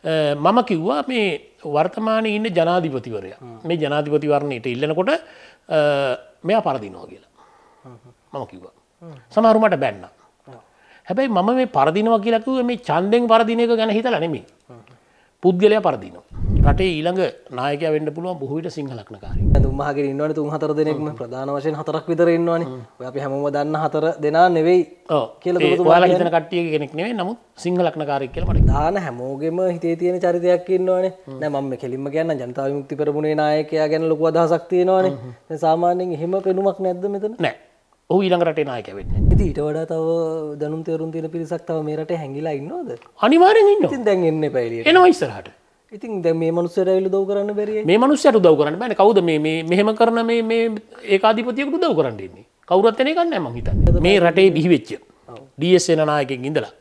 මම කිව්වා මේ වර්තමානයේ ඉන්න ජනාධිපතිවරයා මේ ජනාධිපතිවරණයට ඉල්ලනකොට මෙයා පරදිනවා කියලා. මම කිව්වා. සමහරු මට බැන්නා. හැබැයි මම මේ පරදිනවා කියලා කිව්වේ මේ ඡන්දෙන් පරදින එක ගැන හිතලා නෙමෙයි. පුද්ගලයා පරදිනවා. රටේ ඊළඟ නායකයා වෙන්න පුළුවන් බොහෝ විට සිංහ ලග්නකාරයෙක්. දුම්මහගෙන ඉන්නවනේ 3-4 දෙනෙක්ම ප්‍රධාන වශයෙන් 4ක් විතර ඉන්නවනේ. ඔය අපි හැමෝම දන්න 4 දෙනා නෙවෙයි කියලා ඔයාලා හිතන කට්ටියගේ කෙනෙක් නෙවෙයි. නමුත් සිංහ ලග්නකාරයෙක් කියලා මට දාන හැමෝගෙම හිතේ තියෙන චරිතයක් ඉන්නවනේ. නෑ මම මේ කෙලින්ම කියන්නම් ජනතා විමුක්ති පෙරමුණේ නායකයා ගැන ලොකු අදහසක් තියෙනවනේ. දැන් සාමාන්‍යයෙන් එහෙම පෙනුමක් නැද්ද මෙතන? නෑ. ඔහු ඊළඟ රටේ නායකයා වෙන්නේ. ඉතින් ඊට වඩා තව දැනුම් තේරුම් තියෙන පිරිසක් තව මේ රටේ හැංගිලා ඉන්නවද? අනිවාර්යෙන් ඉන්නවා. ඉතින් දැන් එන්න එපා එළියට. එනවා ඉස්සරහට. ඉතින් දැන් මේ මිනිස්සුන්ට ඇවිල්ලා උදව් කරන්න බැරියයි. මේ මිනිස්සුන්ට උදව් කරන්න බෑනේ. කවුද මේ මෙහෙම කරන මේ ඒකාධිපතියෙකුට උදව් කරන්න ඉන්නේ? කවුරුත් එන එකක් නෑ මං හිතන්නේ. මේ රටේ බිහි වෙච්ච DS සේන නායකයෙක් ඉඳලා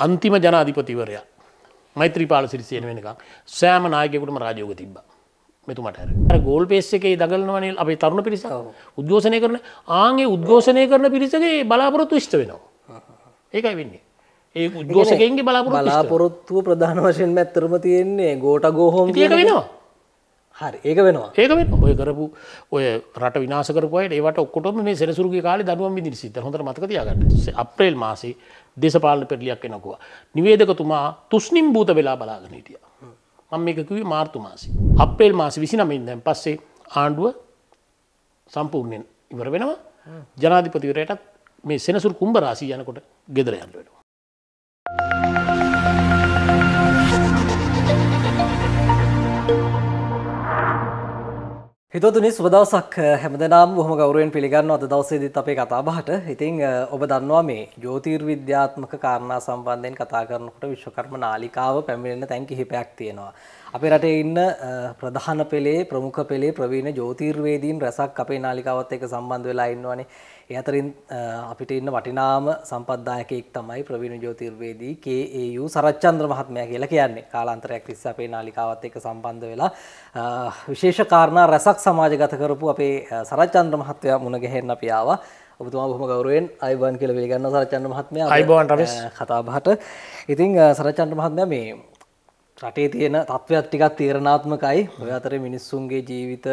අන්තිම ජනාධිපතිවරයා මෛත්‍රීපාල සිරිසේන වෙනකන් සෑම නායකයෙකුටම රාජයෝග තිබ්බා. මෙතුමට අර ගෝල් පේස් එකේ දඟලනවනේ අපේ තරුණ පිරිස උද්ඝෝෂණය කරන ආන්ගේ උද්ඝෝෂණය කරන පිරිසගේ බලාපොරොත්තු ඉෂ්ට වෙනවා. ඒකයි වෙන්නේ. ඒ උද්ඝෝෂකයන්ගේ බලාපොරොත්තුව ප්‍රධාන වශයෙන්ම ඇත්තටම තියෙන්නේ ගෝටා ගෝ හෝම් ඒක වෙනවා. හරි ඒක වෙනවා. ඒක වෙනවා. ඔය කරපු ඔය රට විනාශ කරපු අයට ඒවට ඔක්කොටම මේ සෙනසුරුගේ කාලේ දඬුවම් විඳින සිද්ධ. හොඳට මතක තියාගන්න. අප්‍රේල් මාසේ දේශපාලන පෙරලියක් එනකුවා. නිවේදකතුමා තුෂ්ණිම් භූත වෙලා බලාගෙන හිටියා. මම මේක කිව්වේ මාර්තු මාසේ. අප්‍රේල් මාසේ 29 ඉඳන් පස්සේ ආණ්ඩුව සම්පූර්ණයෙන් ඉවර වෙනවා. ජනාධිපතිවරයාටත් මේ සෙනසුරු කුම්භ රාශිය යනකොට ගෙදර යන්න වෙනවා. හිතවතුනි සුබ දවසක් හැමදෙනාම බොහොම ගෞරවයෙන් පිළිගන්නවා අද දවසේදීත් අපේ කතා බහට. ඉතින් ඔබ දන්නවා මේ ජ්‍යොතිර්විද්‍යාත්මක කාරණා සම්බන්ධයෙන් කතා කරනකොට විශ්වකර්ම නාලිකාව පැමිණෙන තැන් කිහිපයක් තියෙනවා. අපේ රටේ ඉන්න ප්‍රධාන පෙළේ ප්‍රමුඛ පෙළේ ප්‍රවීණ ජ්‍යොතිර්වේදීන් රැසක් අපේ නාලිකාවත් එක්ක සම්බන්ධ වෙලා ඉන්නවනේ. ඒ අතරින් අපිට ඉන්න වටිනාම සම්පත්දායකයෙක් තමයි ප්‍රවීණ ජ්‍යොතිර්වේදී KAU සරච්චන්ද්‍ර මහත්මයා කියලා කියන්නේ. කාලාන්තරයක් තිස්සේ අපේ නාලිකාවත් එක්ක සම්බන්ධ වෙලා විශේෂ කාරණා රැසක් සමාජගත කරපු අපේ සරච්චන්ද්‍ර මහත්මයා මුණ ගැහෙන්න අපි ආවා. ඔබතුමා බොහොම ගෞරවයෙන් අයබෝන් කියලා පිළිගන්නවා සරච්චන්ද්‍ර මහත්මයා. අයබෝන් රමේෂ් කතා බහට. ඉතින් සරච්චන්ද්‍ර මහත්මයා මේ රටේ තියෙන තත්ත්වයක් ටිකක් තීරණාත්මකයි. ඔය අතරේ මිනිස්සුන්ගේ ජීවිත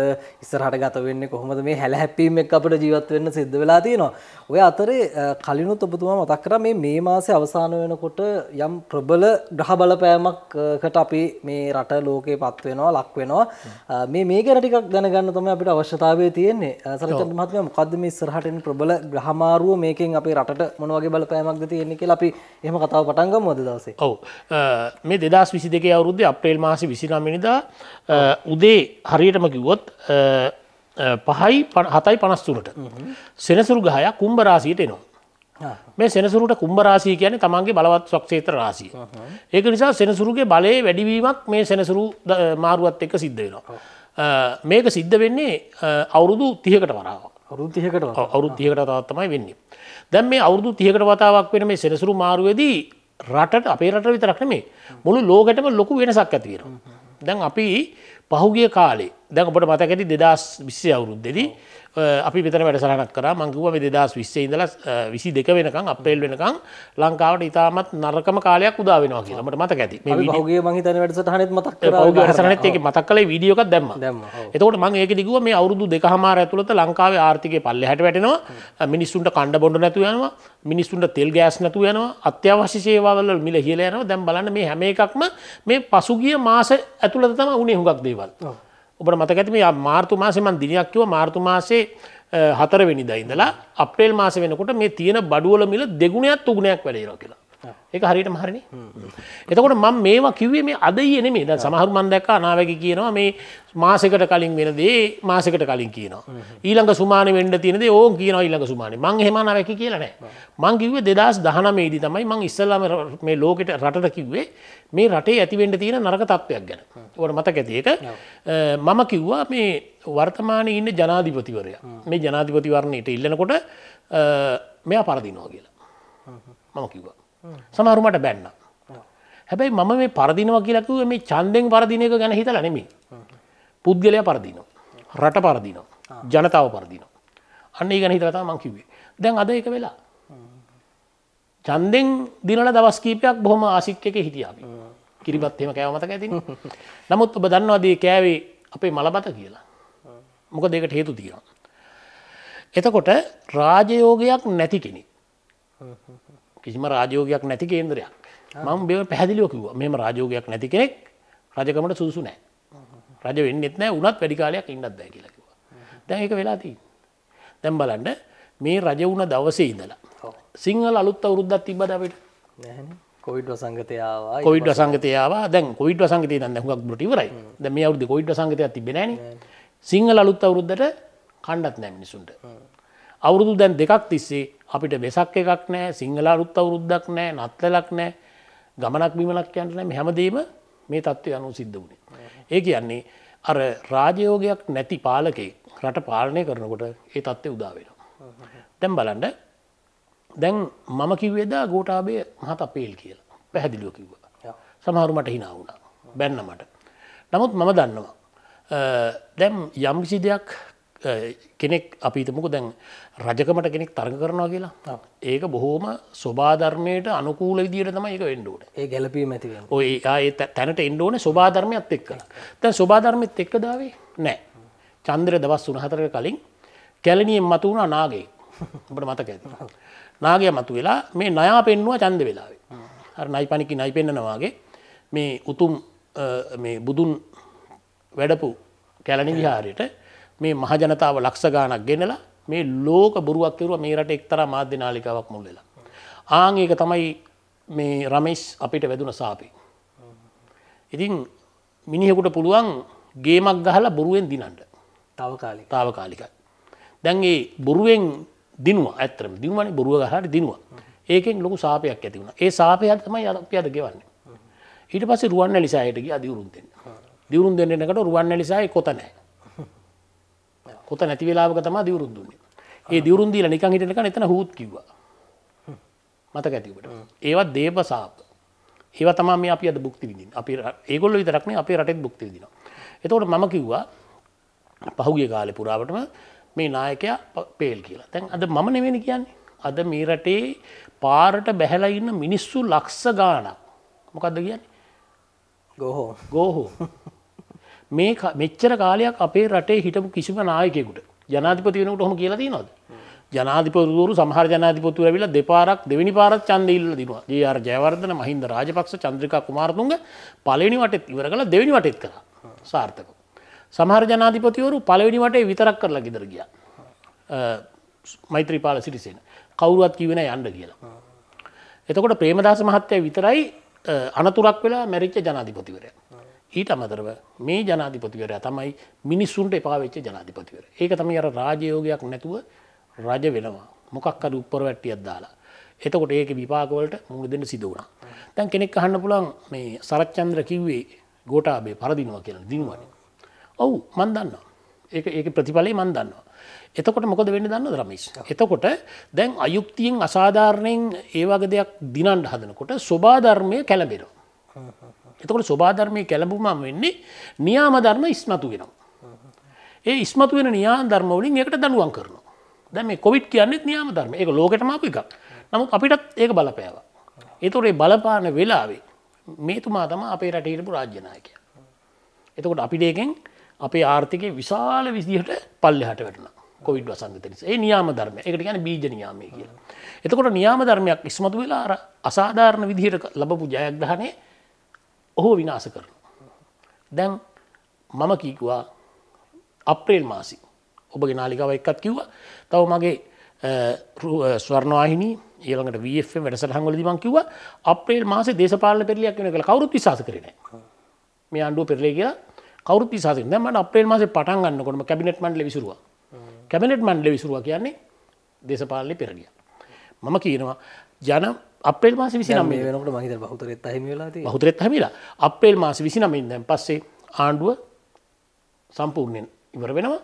ඉස්සරහට ගත වෙන්නේ කොහොමද මේ හැලහැප්පීම් එක්ක අපිට ජීවත් වෙන්න සිද්ධ වෙලා තියෙනවා. ඔය අතරේ කලිනුත් ඔබතුමා මතක් කරා මේ මාසේ අවසාන වෙනකොට යම් ප්‍රබල ග්‍රහ බලපෑමකට අපි මේ රට ලෝකේ පත් වෙනවා ලක් වෙනවා. මේ ගැන ටිකක් දැනගන්න තමයි අපිට අවශ්‍යතාවය තියෙන්නේ. සරච්චන්ද්‍ර මහත්මයා මොකද්ද මේ ඉස්සරහට එන ප්‍රබල ග්‍රහ මාරුව මේකෙන් අපේ රටට මොන වගේ බලපෑමක්ද තියෙන්නේ කියලා අපි එහෙම කතාව පටන් ගමු අද දවසේ. ඔව්. මේ 2022 අවුරුද්දේ අප්‍රේල් මාසේ 29 වෙනිදා උදේ හරියටම කිව්වොත් 7:53ට සෙනසුරු ගහය කුම්භ රාශියට එනවා. මේ සෙනසුරුට කුම්භ රාශිය කියන්නේ තමන්ගේ බලවත් ස්වක්ෂේත්‍ර රාශිය. ඒක නිසා සෙනසුරුගේ බලයේ වැඩිවීමක් මේ සෙනසුරු මාරුවත් එක්ක සිද්ධ වෙනවා. මේක සිද්ධ වෙන්නේ අවුරුදු 30කට වතාවක්. අවුරුදු 30කට වතාවක් තමයි වෙන්නේ. දැන් මේ අවුරුදු 30කට වතාවක් වෙන මේ සෙනසුරු මාරුවේදී රටට අපේ රට විතරක් නෙමෙයි මුළු ලෝකෙටම ලොකු වෙනසක් ඇති වෙනවා. දැන් අපි පහුගිය කාලේ දැන් ඔබට මතක ඇති 2020 අවුරුද්දේදී අපි විතර වැඩසටහනක් කරා. මම කිව්වා මේ 2020 ඉඳලා 22 වෙනකන් අප්‍රේල් වෙනකන් ලංකාවට ඉතාමත් නරකම කාලයක් උදා වෙනවා කියලා. මට මතක ඇති. මේ පහුගිය මම හිතන්නේ වැඩසටහනෙත් මතක් කරා. පහුගිය වැඩසටහනෙත් ඒක මතක් කළේ වීඩියෝ එකක් දැම්මා. එතකොට මම ඒකෙදි කිව්වා මේ අවුරුදු දෙකමාර ඇතුළත ලංකාවේ ආර්ථිකය පල්ලෙහාට වැටෙනවා. මිනිස්සුන්ට කණ්ඩ බොණ්ඩ නැතුව යනවා. මිනිස්සුන්ට තෙල් ගෑස් නැතුව යනවා. අත්‍යවශ්‍ය සේවාවල මිල ඉහළ යනවා. දැන් බලන්න මේ හැම එකක්ම මේ පසුගිය මාස ඇතුළත තමයි උනේ හුඟක් දේවල්. ඔබට මතක ඇති මේ මාර්තු මාසේ මම දිනයක් කිව්වා මාර්තු මාසේ 4 වෙනිදා ඉඳලා අප්‍රේල් මාසේ වෙනකොට මේ තියෙන බඩුවල මිල දෙගුණයක් තුගුණයක් වැඩි වෙනවා කියලා. ඒක හරියටම හරිනේ. එතකොට මම මේවා කිව්වේ මේ අද ඊයේ නෙමෙයි. දැන් සමහරු මම දැක්කා අනාවැකි කියනවා මේ මාසෙකට කලින් වෙන දේ මාසෙකට කලින් කියනවා. ඊළඟ සුමානේ වෙන්න තියෙන දේ ඕන් කියනවා ඊළඟ සුමානේ. මම එහෙම අනාවැකි කියලා නැහැ. මම කිව්වේ 2019 දී තමයි මම ඉස්සෙල්ලාම මේ ලෝකෙට රටට කිව්වේ මේ රටේ ඇති වෙන්න තියෙන නරක තත්ත්වයක් ගැන. ඔයාලට මතක ඇති ඒක. මම කිව්වා මේ වර්තමානයේ ඉන්න ජනාධිපතිවරයා මේ ජනාධිපතිවරණයට ඉල්ලනකොට මෙයා පරදිනවා කියලා. මම කිව්වා. සමහරු මට බැන්නා. හැබැයි මම මේ පරදිනවා කියලා කිව්වේ මේ ඡන්දෙන් පරදින එක ගැන හිතලා නෙමෙයි. පුද්ගලයා පරදිනවා. රට පරදිනවා. ජනතාව පරදිනවා. අන්න ඒ ගැන හිතලා තමයි මම කිව්වේ. දැන් අද ඒක වෙලා. ඡන්දෙන් දිනලා දවස් කීපයක් බොහොම ආසික් එකේ හිටියා අපි. කිරිබත් එහෙම කෑව මතක ඇතිනේ. නමුත් ඔබ දන්නවද මේ කෑවේ අපේ මලබත කියලා? මොකද ඒකට හේතු තියෙනවා. එතකොට රාජයෝගයක් නැති කෙනෙක්. කිසිම රාජයෝගයක් නැති කේන්දරයක්. මම මේව පැහැදිලිව කිව්වා. මෙහෙම රාජයෝගයක් නැති කෙනෙක් රජකමට සුදුසු නැහැ. රජ වෙන්නෙත් නැහැ උනත් වැඩි කාලයක් ඉන්නත් බෑ කියලා කිව්වා. දැන් ඒක වෙලා තියෙන්නේ. දැන් බලන්න මේ රජ වුණ දවසේ ඉඳලා සිංහල අලුත් අවුරුද්දක් තිබ්බද අපිට? නැහැනේ. කොවිඩ් වසංගතය ආවා. කොවිඩ් වසංගතය ආවා. දැන් කොවිඩ් වසංගතය දැන් හුඟක් දුරට ඉවරයි. දැන් මේ අවුරුද්දේ කොවිඩ් වසංගතයක් තිබ්බේ නැහනේ. සිංහල අලුත් අවුරුද්දට කණ්ඩත් නැහැ මිනිසුන්ට. අවුරුදු දැන් දෙකක් තිස්සේ අපිට වෙසක් එකක් නැහැ, සිංහල අලුත් අවුරුද්දක් නැහැ, නත්තලක් නැහැ, ගමනක් බිමනක් යන්න නැහැ. මේ හැමදේම මේ தත්ත්වය අනුව සිද්ධ වුණේ. ඒ කියන්නේ අර රාජයෝගයක් නැති පාලකෙක් රට පාලනය කරනකොට ඒ தත්ත්වය උදා වෙනවා. දැන් බලන්න දැන් මම කිව්වේදා ගෝඨාභය මහතා පේල් කියලා. පැහැදිලිව කිව්වා. සමහරු මට hina වුණා. බැන්න මට. නමුත් මම දන්නවා දැන් යම් කිසි දෙයක් කෙනෙක් අපි හිතමුකෝ දැන් රජකමට කෙනෙක් තරඟ කරනවා කියලා. ඒක බොහොම සෝබා ධර්මයට අනුකූල විදියට තමයි ඒක වෙන්න ඕනේ. ඒ ගැළපීම ඇති වෙනවා. ඔය ඒ තැනට එන්න ඕනේ සෝබා ධර්මයත් එක්කලා. දැන් සෝබා ධර්මෙත් එක්ක දාවේ නැහැ. චන්ද්‍ර දවස් 3-4ක කලින් කැලණියෙන් මතු වුණා නාගයෙක්. ඔබට මතක ඇති. නාගයා මතුවෙලා මේ නයා පෙන්නුවා ඡන්ද වෙලාවේ. අර නයිපනිකි නයි පෙන්නනවා වගේ මේ උතුම් මේ බුදුන් වැඩපු කැලණි විහාරයට මේ මහ ජනතාව ලක්ෂ ගාණක් ගෙනලා මේ ලෝක බොරුවක් කෙරුවා මේ රටේ එක්තරා මාධ්‍ය නාලිකාවක් මුල් වෙලා. ආන් ඒක තමයි මේ රමේෂ් අපිට වැදුන සාපේ. ඉතින් මිනිහෙකුට පුළුවන් ගේමක් ගහලා බොරුවෙන් දිනන්න. తాවකාලිකයි. දැන් ඒ බොරුවෙන් දිනුවා ඇත්තටම දිනුවානේ බොරුව ගහලා දිනුවා. ඒකෙන් ලොකු සාපයක් ඇති වුණා. ඒ සාපය තමයි අපි අද ගෙවන්නේ. ඊට පස්සේ රුවන්වැලි සෑයට ගියා දිවුරුම් දෙන්න. දිවුරුම් දෙන්න එනකොට රුවන්වැලි සෑයේ කොත නැහැ. කොත නැති වෙලාවක තමයි දිවුරුම් දුන්නේ. ඒ දිවුරුම් දීලා නිකන් හිටෙන එක එතන හූත් කිව්වා. මතක ඇති ඔබට. ඒවා දේව සාප. ඒවා තමයි මේ අපි අද භුක්ති විඳින්නේ. අපි ඒගොල්ලෝ විතරක් නෙවෙයි අපේ රටෙත් භුක්ති විඳිනවා. එතකොට මම කිව්වා පහුගිය කාලේ පුරාවටම මේ නායකයා පේල් කියලා. දැන් අද මම නෙවෙයි කියන්නේ. අද මේ රටේ පාරට බැහැලා ඉන්න මිනිස්සු ලක්ෂ ගාණක්. මොකද්ද කියන්නේ? ගෝහෝ. මේ මෙච්චර කාලයක් අපේ රටේ හිටපු කිසිම නායකයෙකුට ජනාධිපති වෙනකොට ඔහොම කියලා තියෙනවද? ජනාධිපතිවරු සමහර ජනාධිපතිවරු ඇවිල්ලා දෙපාරක් දෙවෙනි පාරක් ඡන්දෙ ඉල්ලලා දිනුවා. ජේ.ආර්. ජයවර්ධන, මහින්ද රාජපක්ෂ, චන්ද්‍රිකා කුමාරතුංග පළවෙනි වටෙත් ඉවර කළා දෙවෙනි වටෙත් කළා. සාර්ථකව. සමහර ජනාධිපතිවරු පළවෙනි වටේ විතරක් කරලා ගෙදර ගියා. මෛත්‍රීපාල සිරිසේන කවුරුවත් කිව්වේ නැහැ යන්න කියලා. එතකොට ප්‍රේමදාස මහත්තයා විතරයි අනතුරක් වෙලා මැරිච්ච ජනාධිපතිවරයා. ඊට අමතරව මේ ජනාධිපතිවරයා තමයි මිනිස්සුන්ට එපා වෙච්ච ජනාධිපතිවරයා. ඒක තමයි අර රාජයෝගයක් නැතුව රජ වෙනවා. මොකක් හරි උඩර වැට්ටියක් දාලා. එතකොට ඒකේ විපාක වලට මුහුණ දෙන්න සිදු වුණා. දැන් කෙනෙක් අහන්න පුළුවන් මේ සරච්චන්ද්‍ර කිව්වේ ගෝඨාභය පරදිනවා කියලා දිනුවනේ. ඔව් මන් දන්නවා. ඒකේ ප්‍රතිඵලය මන් දන්නවා. එතකොට මොකද වෙන්නේ දන්නවද රමේෂ්? එතකොට දැන් අයුක්තියෙන් අසාධාරණයෙන් ඒ වගේ දෙයක් දිනන්න හදනකොට සෝබා ධර්මයේ කැළඹෙනවා. එතකොට සෝබා ධර්මයේ කැළඹුමම වෙන්නේ නියාම ධර්ම ඉස්මතු වෙනවා. ඒ ඉස්මතු වෙන නියාම ධර්ම වලින් ඒකට දඬුවම් කරනවා. දැන් මේ කොවිඩ් කියන්නේ නියාම ධර්ම. ඒක ලෝකෙටම ආපු එකක්. නමුත් අපිටත් ඒක බලපෑවා. ඒතකොට මේ බලපාන වෙලාවේ මේතුමා තමයි අපේ රටේ හිටපු රාජ්‍ය නායකයා. එතකොට අපිට එකෙන් අපේ ආර්ථිකය විශාල විදිහට පල්ලෙහාට වැටුණා. කොවිඩ් වසංගතය නිසා. ඒ නියාම ධර්මය. ඒකට කියන්නේ බීජ නියාමය කියලා. එතකොට නියාම ධර්මයක් ඉස්මතු වෙලා අර අසාධාරණ විදිහට ලැබපු ජයග්‍රහණය ඔහු විනාශ කරනවා. දැන් මම කිව්වා අප්‍රේල් මාසෙ ඔබගේ නාලිකාව එක්කත් කිව්වා. තව මගේ ස්වර්ණවාහිනී ඊළඟට VFM වැඩසටහන් වලදී මම කිව්වා අප්‍රේල් මාසේ දේශපාලන පෙරලියක් වෙනවා කියලා කවුරුත් විශ්වාස කරේ නැහැ. මේ ආණ්ඩුව පෙරලේ කියලා කවුරුත් විශ්වාස කරේ. දැන් මම අප්‍රේල් මාසේ පටන් ගන්නකොටම කැබිනට් මණ්ඩලය විසිරුවා. කැබිනට් මණ්ඩලය විසිරුවා කියන්නේ දේශපාලන පෙරලිය. මම කියනවා අප්‍රේල් මාසේ 29 මේ වෙනකොට මම හිතන්නේ බහුතරෙත් අහිමි වෙලා තියෙනවා. බහුතරෙත් අහිමි වෙලා. අප්‍රේල් මාසේ 29 ඉඳන් පස්සේ ආණ්ඩුව සම්පූර්ණයෙන් ඉවර වෙනවා.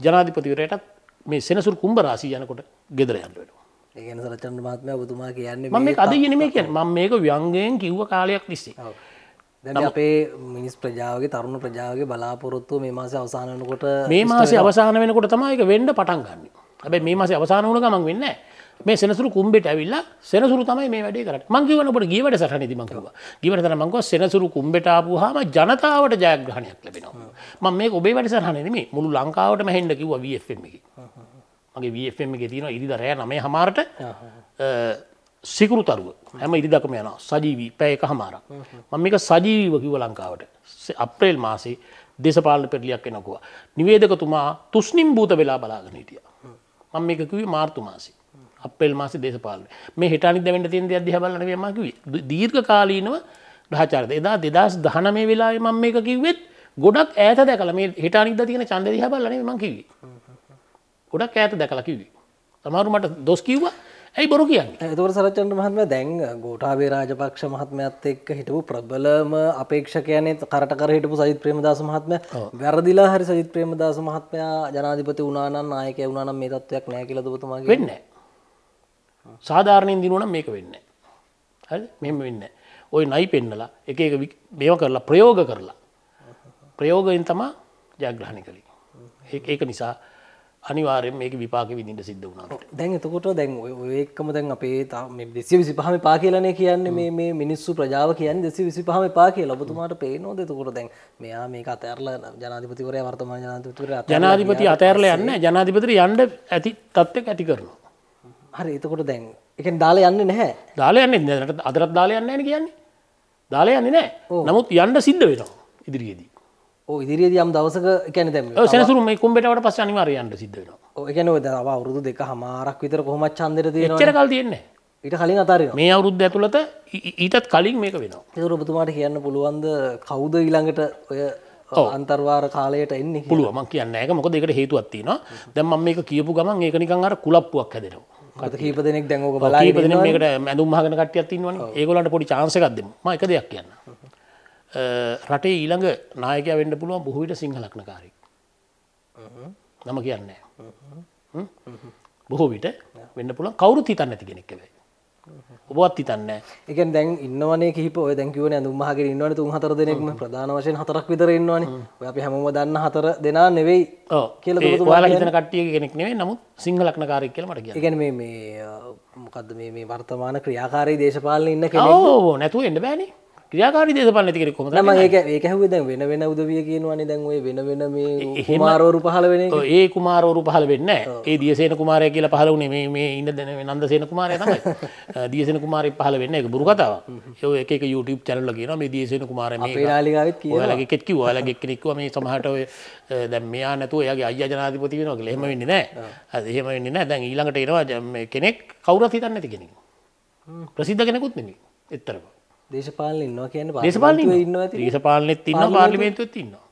ජනාධිපතිවරයාටත් මේ සෙනසුරු කුම්භ රාශිය යනකොට ගෙදර යන්න වෙනවා. ඒ කියන්නේ සරච්චන්ද්‍ර මහත්මයා ඔබතුමා කියන්නේ මම මේක අද ඉන්නේ මේ කියන්නේ මම මේක ව්‍යංගයෙන් කිව්ව කාලයක් තිස්සේ. දැන් අපේ මිනිස් ප්‍රජාවගේ තරුණ ප්‍රජාවගේ බලාපොරොත්තුව මේ මාසේ අවසාන වෙනකොට මේ මාසේ අවසාන වෙනකොට තමයි ඒක වෙන්න පටන් ගන්න. හැබැයි මේ මාසේ අවසාන වුණ ගමන් වෙන්නේ නැහැ. මේ සෙනසුරු කුම්බෙට ඇවිල්ලා සෙනසුරු තමයි මේ වැඩේ කරන්නේ. මං කියවන ඔබට ගිය වැඩසටහනේදී මං කිව්වා. ගිය වැඩසටහන මං කිව්වා සෙනසුරු කුම්බෙට ආපුවාම ජනතාවට ජයග්‍රහණයක් ලැබෙනවා. මම මේක ඔබේ වැඩසටහනේ නෙමෙයි මුළු ලංකාවටම හෙන්න කිව්වා VFM එකේ. මගේ VFM එකේ තියෙනවා ඉරිදා රෑ 9:00ට සිකුරුතරුව හැම ඉරිදකම යනවා සජීවී පැය එකමාරක්. මම මේක සජීවීව කිව්වා ලංකාවට. අප්‍රේල් මාසේ දේශපාලන පෙරලියක් එනකුවා. නිවේදකතුමා තුෂ්ණිම් භූත වෙලා බලාගෙන හිටියා. මම මේක කිව්වේ මාර්තු මාසේ. අප්‍රේල් මාසේ දේශපාලන. මේ හෙට අනිද්දා වෙන්න තියෙන දේ දිහා බලලා නෙවෙයි මම කිව්වේ. දීර්ඝ කාලීනව ග්‍රහචාරද. එදා 2019 වෙලාවේ මම මේක කිව්වෙත් ගොඩක් ඈත දැකලා මේ හෙට අනිද්දා තියෙන ඡන්දය දිහා බලලා නෙවෙයි මම කිව්වේ. ගොඩක් ඈත දැකලා කිව්වේ. සමහරු මට දොස් කිව්වා. ඇයි බොරු කියන්නේ? එතකොට සරච්චන්ද්‍ර මහත්මයා දැන් ගෝඨාභය රාජපක්ෂ මහත්මයාත් එක්ක හිටපු ප්‍රබලම අපේක්ෂකයනේ කරට කර හිටපු සජිත් ප්‍රේමදාස මහත්මයා වැරදිලා හරි සජිත් ප්‍රේමදාස මහත්මයා ජනාධිපති වුණා නම් නායකයා වුණා නම් මේ තත්ත්වයක් නැහැ කියලාද ඔබතුමා කියන්නේ? වෙන්නේ නැහැ. සාධාරණයෙන් දිනුවා නම් මේක වෙන්නේ නැහැ. හරිද? මෙහෙම වෙන්නේ නැහැ. ওই නයි පෙන්නලා එක එක මේව කරලා ප්‍රයෝග කරලා ප්‍රයෝගයෙන් තමයි ජයග්‍රහණය කළේ. ඒක නිසා අනිවාර්යෙන් මේක විපාක විඳින්න සිද්ධ වුණා. දැන් එතකොට දැන් ඔය එක්කම දැන් අපේ මේ 225 එපා කියලානේ කියන්නේ මේ මිනිස්සු ප්‍රජාව කියන්නේ 225 එපා කියලා. ඔබතුමාට පේනවද එතකොට දැන් මෙයා මේක අතහැරලා ජනාධිපතිවරයා වර්තමාන ජනාධිපති අතහැරලා යන්නේ නැහැ. ජනාධිපතිට යන්න ඇති තත්ත්වයක් ඇති කරනවා. හරි එතකොට දැන් ඒ කියන්නේ දාලා යන්නේ නැහැ. දාලා යන්නේ නැහැ. අදටත් දාලා යන්නේ නැහැ කියන්නේ. දාලා යන්නේ නැහැ. නමුත් යන්න සිද්ධ වෙනවා ඉදිරියේදී. ඉදිරියේදී යම් දවසක කියන්නේ දැන් සෙනසුරු මේ කුම්බේට ආවට පස්සේ අනිවාර්යයෙන් යන්න සිද්ධ වෙනවා. ඔව් ඒ කියන්නේ ඔය දැන් අවුරුදු 2කමාරක් විතර කොහොමද ඡන්දෙට තියෙනවනේ. එච්චර කල් තියෙන්නේ නැහැ. ඊට කලින් අතාරිනවා. මේ අවුරුද්ද ඇතුළත ඊටත් කලින් මේක වෙනවා. ඒක ඔබතුමාට කියන්න පුළුවන්ද කවුද ඊළඟට ඔය අන්තර්වාර කාලයට එන්නේ කියලා? පුළුවන් මම කියන්නේ නැහැ. මොකද ඒකට හේතුවක් තියෙනවා. දැන් මම මේක කියපු ගමන් ඒක නිකන් අර කුලප්පුවක් හැදෙනවා. කත කීප දෙනෙක් දැන් ඕක බලාගෙන කීප දෙනෙක් මේකට ඇඳුම් මහගෙන කට්ටියක් ඉන්නවනේ. ඒගොල්ලන්ට පොඩි chance එකක් දෙමු. මම එක දෙයක් කියන්නම්. රටේ ඊළඟ නායකයා වෙන්න පුළුවන් බොහෝ විට සිංහ ලග්නකාරයෙක්. නම කියන්නේ නැහැ. බොහෝ විට වෙන්න පුළුවන් කවුරුත් හිතන්නේ නැති කෙනෙක් වෙයි. ඔබවත් හිතන්නේ නැහැ. ඒ කියන්නේ දැන් ඉන්නවනේ කිහිප ඔය දැන් කියවනේ ඇඳුම් මහගෙන ඉන්නවනේ 3-4 දෙනෙක්ම ප්‍රධාන වශයෙන් 4ක් විතර ඉන්නවනේ. ඔය අපි හැමෝම දන්න 4 දෙනා නෙවෙයි කියලා ඔබතුමා ඔයාලා හිතන කට්ටියගේ කෙනෙක් නෙවෙයි. නමුත් සිංහ ලග්නකාරයෙක් කියලා මට කියන්න. ඒ කියන්නේ මේ මොකද්ද මේ වර්තමාන ක්‍රියාකාරී දේශපාලනේ ඉන්න කෙනෙක්. ඔව් නැතුව එන්න බෑනේ. ක්‍රියාකාරී දේශපාලන නැති කෙනෙක් කොහොමද? නෑ මම ඒක ඇහුවේ දැන් වෙන උදවිය කියනවනේ දැන් ඔය වෙන මේ කුමාරවරු පහළ වෙන එක. ඒ කුමාරවරු පහළ වෙන්නේ නැහැ. ඒ දියසේන කුමාරයා කියලා පහළ වුණේ මේ ඉන්න නන්දසේන කුමාරයා තමයි. දියසේන කුමාරයෙක් පහළ වෙන්නේ ඒක බුරු කතාවක්. ඒ එක එක YouTube channel වල කියනවා මේ දියසේන කුමාරයා මේ අපේ නාලිකාවෙත් කියනවා. ඔයාලගේ කෙත් කිව්වා. ඔයාලගේ කෙනෙක් කිව්වා මේ සමහරට ඔය දැන් මෙයා නැතුව එයාගේ අයියා ජනාධිපති වෙනවා කියලා. එහෙම වෙන්නේ නැහැ. හරි එහෙම වෙන්නේ නැහැ. දැන් ඊළඟට එනවා මේ කෙනෙක් කවුරුත් හිතන්නේ නැති කෙනෙක්. ප්‍රසිද්ධ කෙනෙකුත් නෙමෙයි. එතරම්. දේශපාලනේ ඉන්නවා කියන්නේ දේශපාලනේ ඉන්නවා ඇති. දේශපාලනෙත් ඉන්නවා පාර්ලිමේන්තුවෙත් ඉන්නවා.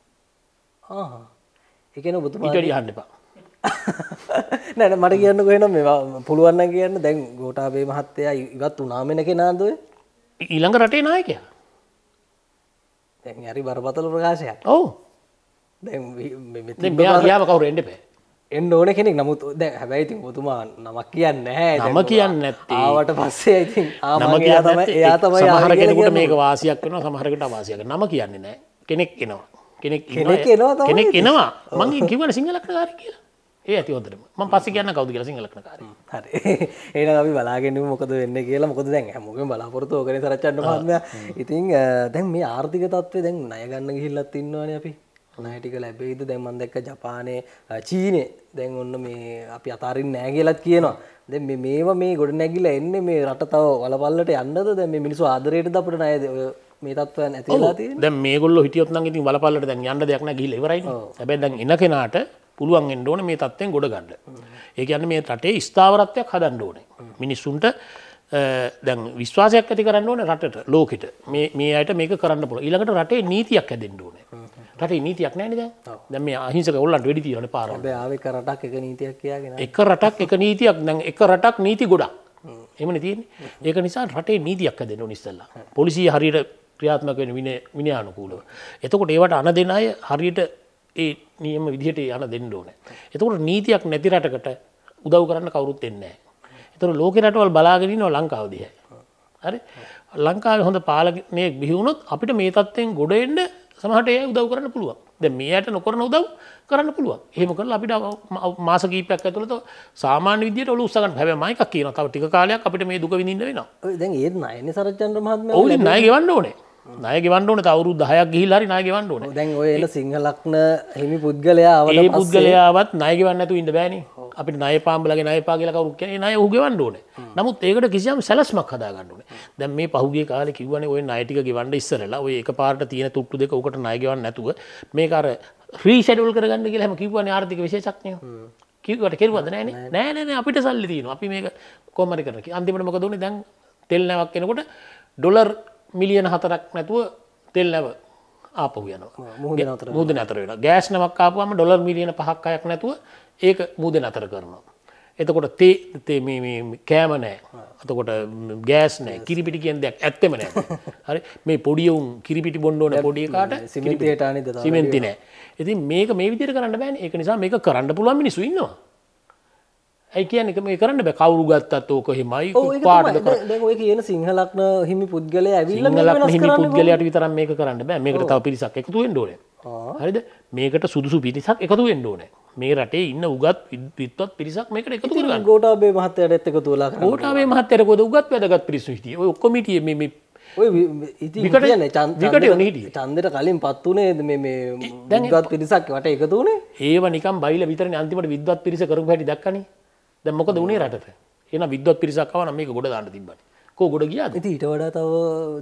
ඒ කියන්නේ ඔබතුමා ඊට වැඩි අහන්න එපා. නෑ මට කියන්නකෝ එහෙනම් මේ පුළුවන් නම් කියන්න දැන් ගෝඨාභය මහත්තයා ඉවත් වුණාම වෙන කෙනාද ඔය? ඊළඟ රටේ නායකයා. දැන් හරි බරපතල ප්‍රකාශයක්. ඔව්. දැන් මෙයා ගියාම කවුරු එන්න එපා. එන්න ඕන කෙනෙක්. නමුත් දැන් හැබැයි ඉතින් ඔබතුමා නමක් කියන්නේ නැහැ. නම කියන්නේ නැත්තේ. ආවට පස්සේ ඉතින් නම කියන්නේ එයා තමයි සමහර කෙනෙකුට මේක වාසියක් වෙනවා සමහරකට අවාසියක්. නම කියන්නේ නැහැ. කෙනෙක් එනවා. කෙනෙක් එනවා. මං කිව්වනේ සිංහ ලග්නකාරී කියලා. ඒ ඇති හොඳටම. මම පස්සේ කියන්න කවුද කියලා සිංහ ලග්නකාරී. හරි. එහෙනම් අපි බලාගෙන ඉමු මොකද වෙන්නේ කියලා. මොකද දැන් හැමෝගෙම බලාපොරොත්තු ඕකනේ සරච්චන්ද්‍ර මහත්මයා. ඉතින් දැන් මේ ආර්ථික තත්ත්වය දැන් ණය ගන්න ගිහිල්ලත් ඉන්නවනේ අපි. ණය ටික ලැබෙයිද? දැන් මම දැක්ක ජපානයේ චීනේ දැන් ඔන්න මේ අපි අතාරින්නේ නැහැ කියලාත් කියනවා. දැන් මේවා මේ ගොඩ නැගිලා එන්නේ මේ රට තව වලපල්ලට යන්නද? දැන් මේ මිනිස්සු ආදරයටද අපිට ණය මේ තත්ත්වයන් ඇති වෙලා තියෙන්නේ? දැන් මේගොල්ලෝ හිටියොත් නම් ඉතින් වලපල්ලට දැන් යන්න දෙයක් නැහැ ගිහිල්ලා ඉවරයිනේ. හැබැයි දැන් එන කෙනාට පුළුවන් වෙන්න ඕනේ මේ තත්ත්වෙන් ගොඩ ගන්න. ඒ කියන්නේ මේ රටේ ස්ථාවරත්වයක් හදන්න ඕනේ. මිනිස්සුන්ට දැන් විශ්වාසයක් ඇති කරන්න ඕනේ රටට, ලෝකෙට. මේ අයට මේක කරන්න පුළුවන්. ඊළඟට රටේ නීතියක් හැදෙන්න ඕනේ. රටේ නීතියක් නැහැ නේද? දැන් මේ අහිංසක ඔයගොල්ලන්ට වෙඩි තියනනේ පාරවල්. හැබැයි ආවේ එක රටක් එක නීතියක් කියාගෙන. එක රටක් එක නීතියක්. දැන් එක රටක් නීති ගොඩක්. එහෙමනේ තියෙන්නේ. ඒක නිසා රටේ නීතියක් හැදෙන්න ඕනේ ඉස්සෙල්ලා. පොලිසිය හරියට ක්‍රියාත්මක වෙන විනයානුකූලව. එතකොට ඒවට අණ දෙන අය හරියට ඒ නියම විදිහට යන දෙන්න ඕනේ. එතකොට නීතියක් නැති රටකට උදව් කරන්න කවුරුත් එන්නේ නැහැ. එතකොට ලෝකේ රටවල් බලාගෙන ඉන්නවා ලංකාව දිහා. හරි? ලංකාවේ හොඳ පාලකයෙක් බිහි වුණොත් අපිට මේ තත්ත්වෙන් ගොඩ එන්න සමහරට ඒ උදව් කරන්න පුළුවන්. දැන් මෙයාට නොකරන උදව් කරන්න පුළුවන්. එහෙම කරලා අපිට මාස කිහිපයක් ඇතුළත සාමාන්‍ය විදියට ඔලු උස්ස ගන්න. හැබැයි මම එකක් කියනවා. තව ටික කාලයක් අපිට මේ දුක විඳින්න වෙනවා. ඔය දැන් ඒත් ණයනේ සරච්චන්ද්‍ර මහත්මයා. ඔව් ණය ගෙවන්න ඕනේ. ණය ගෙවන්න ඕනේ. තව අවුරුදු 10ක් ගිහිල්ලා හරි ණය ගෙවන්න ඕනේ. දැන් ඔය එන සිංහලක්න හිමි පුද්ගලයාවට ඒ පුද්ගලයාවත් ණය ගෙවන්න නැතුව ඉන්න බෑනේ. අපිට ණය පාම්බලගේ ණය පා කියලා කවුරුත් කියන්නේ ණය උහ ගෙවන්න ඕනේ. නමුත් ඒකට කිසියම් සැලැස්මක් හදා ගන්න ඕනේ. දැන් මේ පහුගිය කාලේ කිව්වනේ ඔය ණය ටික ගෙවන්න ඉස්සරලා ඔය එකපාරට තියෙන තුට්ටු දෙක උකට ණය ගෙවන්න නැතුව මේක අර රීෂෙඩියුල් කරගන්න කියලා හැම කිව්වනේ ආර්ථික විශේෂඥයෝ. කිව්වට කෙරුවද නැහනේ. නෑ අපිට සල්ලි තියෙනවා. අපි මේක කොහොම හරි කරනවා. අන්තිමට මොකද උනේ දැන් තෙල් නැවක් එනකොට ඩොලර් මිලියන 4ක් නැතුව තෙල් නැව ආපහු යනවා. මුහුදේ නතර වෙනවා. ගෑස් නැවක් ආපුවම ඩොලර් මිලියන 5ක් 6ක් නැතුව ඒක මුහුදේ නතර කරනවා. එතකොට තේ මේ කෑම නැහැ. එතකොට ගෑස් නැහැ. කිරිපිටි කියන දෙයක් ඇත්තෙම නැහැ. හරි මේ පොඩි උන් කිරිපිටි බොන්න ඕන පොඩි එකාට සිමෙන්තියට අනේද තමයි. සිමෙන්ති නැහැ. ඉතින් මේක මේ විදිහට කරන්න බෑනේ. ඒක නිසා මේක කරන්න පුළුවන් මිනිස්සු ඉන්නවා. ඇයි කියන්නේ මේ කරන්න බෑ. කවුරු ගත්තත් ඕක හිමයි පාටද කරන්නේ. දැන් ඔය කියන සිංහලක්න හිමි පුද්ගලයා ඇවිල්ලා මේක වෙනස් හිමි කරන්න පුද්ගලයාට විතරක් මේක කරන්න බෑ. මේකට තව පිරිසක් එකතු වෙන්න ඕනේ. හරිද? මේකට සුදුසු පිරිසක් එකතු වෙන්න ඕනේ. මේ රටේ ඉන්න උගත් විද්වත් පිරිසක් මේකට එකතු කරගන්න. ගෝඨාභය මහත්තයාට එකතු වෙලා කරන්න. ගෝඨාභය මහත්තයාට කොහොද උගත් වැදගත් පිරිසු හිටියේ. ඔය ඔක්කොම හිටියේ මේ ඔය ඉතින් කියන්නේ ඡන්දෙට කලින් පත් උනේ මේ විද්වත් පිරිසක් වට එකතු උනේ. ඒව නිකන් බයිලා විතරනේ අන්තිමට විද්වත් පිරිස කරපු හැටි දැක්කනේ. දැන් මොකද උනේ රටට? එහෙනම් විද්වත් පිරිසක් ආව නම් මේක ගොඩ දාන්න තිබ්බනේ. කෝ ගොඩ ගියාද? ඉතින් ඊට වඩා තව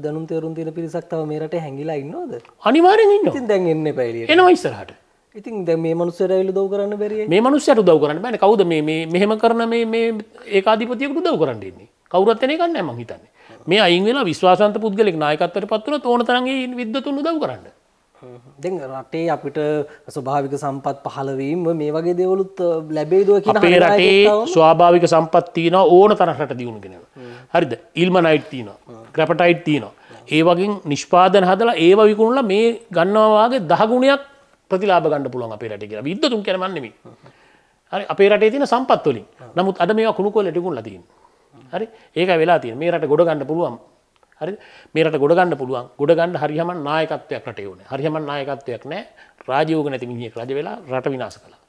දැනුම් තේරුම් තියෙන පිරිසක් තව මේ රටේ හැංගිලා ඉන්නවද? අනිවාර්යෙන් ඉන්නවා. ඉතින් දැන් එන්න එපා එළියට. එනවා ඉස්සරහට. ඉතින් දැන් මේ මිනිස්සුන්ට ඇවිල්ලා උදව් කරන්න බැරියයි. මේ මිනිස්සුන්ට උදව් කරන්න බෑනේ. කවුද මේ මෙහෙම කරන මේ ඒකාධිපතියෙකුට උදව් කරන්න ඉන්නේ? කවුරුත් එන එකක් නැහැ මං හිතන්නේ. මේ අයින් වෙලා විශ්වාසවන්ත පුද්ගලෙක් නායකත්වයට පත් වුණොත් ඕන තරම් ඒ විද්වතුන් උදව් කරන්න. දැන් රටේ අපිට ස්වභාවික සම්පත් පහළ වීම මේ වගේ දේවලුත් ලැබෙයිද කියන අපේ රටේ ස්වාභාවික සම්පත් තියෙනවා ඕන තරම් රට දියුණු කෙනෙක්. හරිද? ඉල්මනයිට් තියෙනවා. ග්‍රැෆයිට් තියෙනවා. ඒ වගේ නිෂ්පාදන හදලා ඒව විකුණලා මේ ගන්නවා වගේ 10 ගුණයක් ප්‍රතිලාභ ගන්න පුළුවන් අපේ රටේ කියලා. විද්වතුන් කියන්නේ මන් නෙමෙයි. හරි අපේ රටේ තියෙන සම්පත් වලින්. නමුත් අද මේවා කුණු කොල්ලට විකුණලා තියෙනවා. හරි ඒකයි වෙලා තියෙන්නේ. මේ රට ගොඩ ගන්න පුළුවන්. හරිද? මේ රට ගොඩ ගන්න පුළුවන්. ගොඩ ගන්න හරියම නායකත්වයක් රටේ ඕනේ. හරියම නායකත්වයක් නැහැ. රාජයෝග නැති මිනිහෙක් රජ වෙලා රට විනාශ කළා.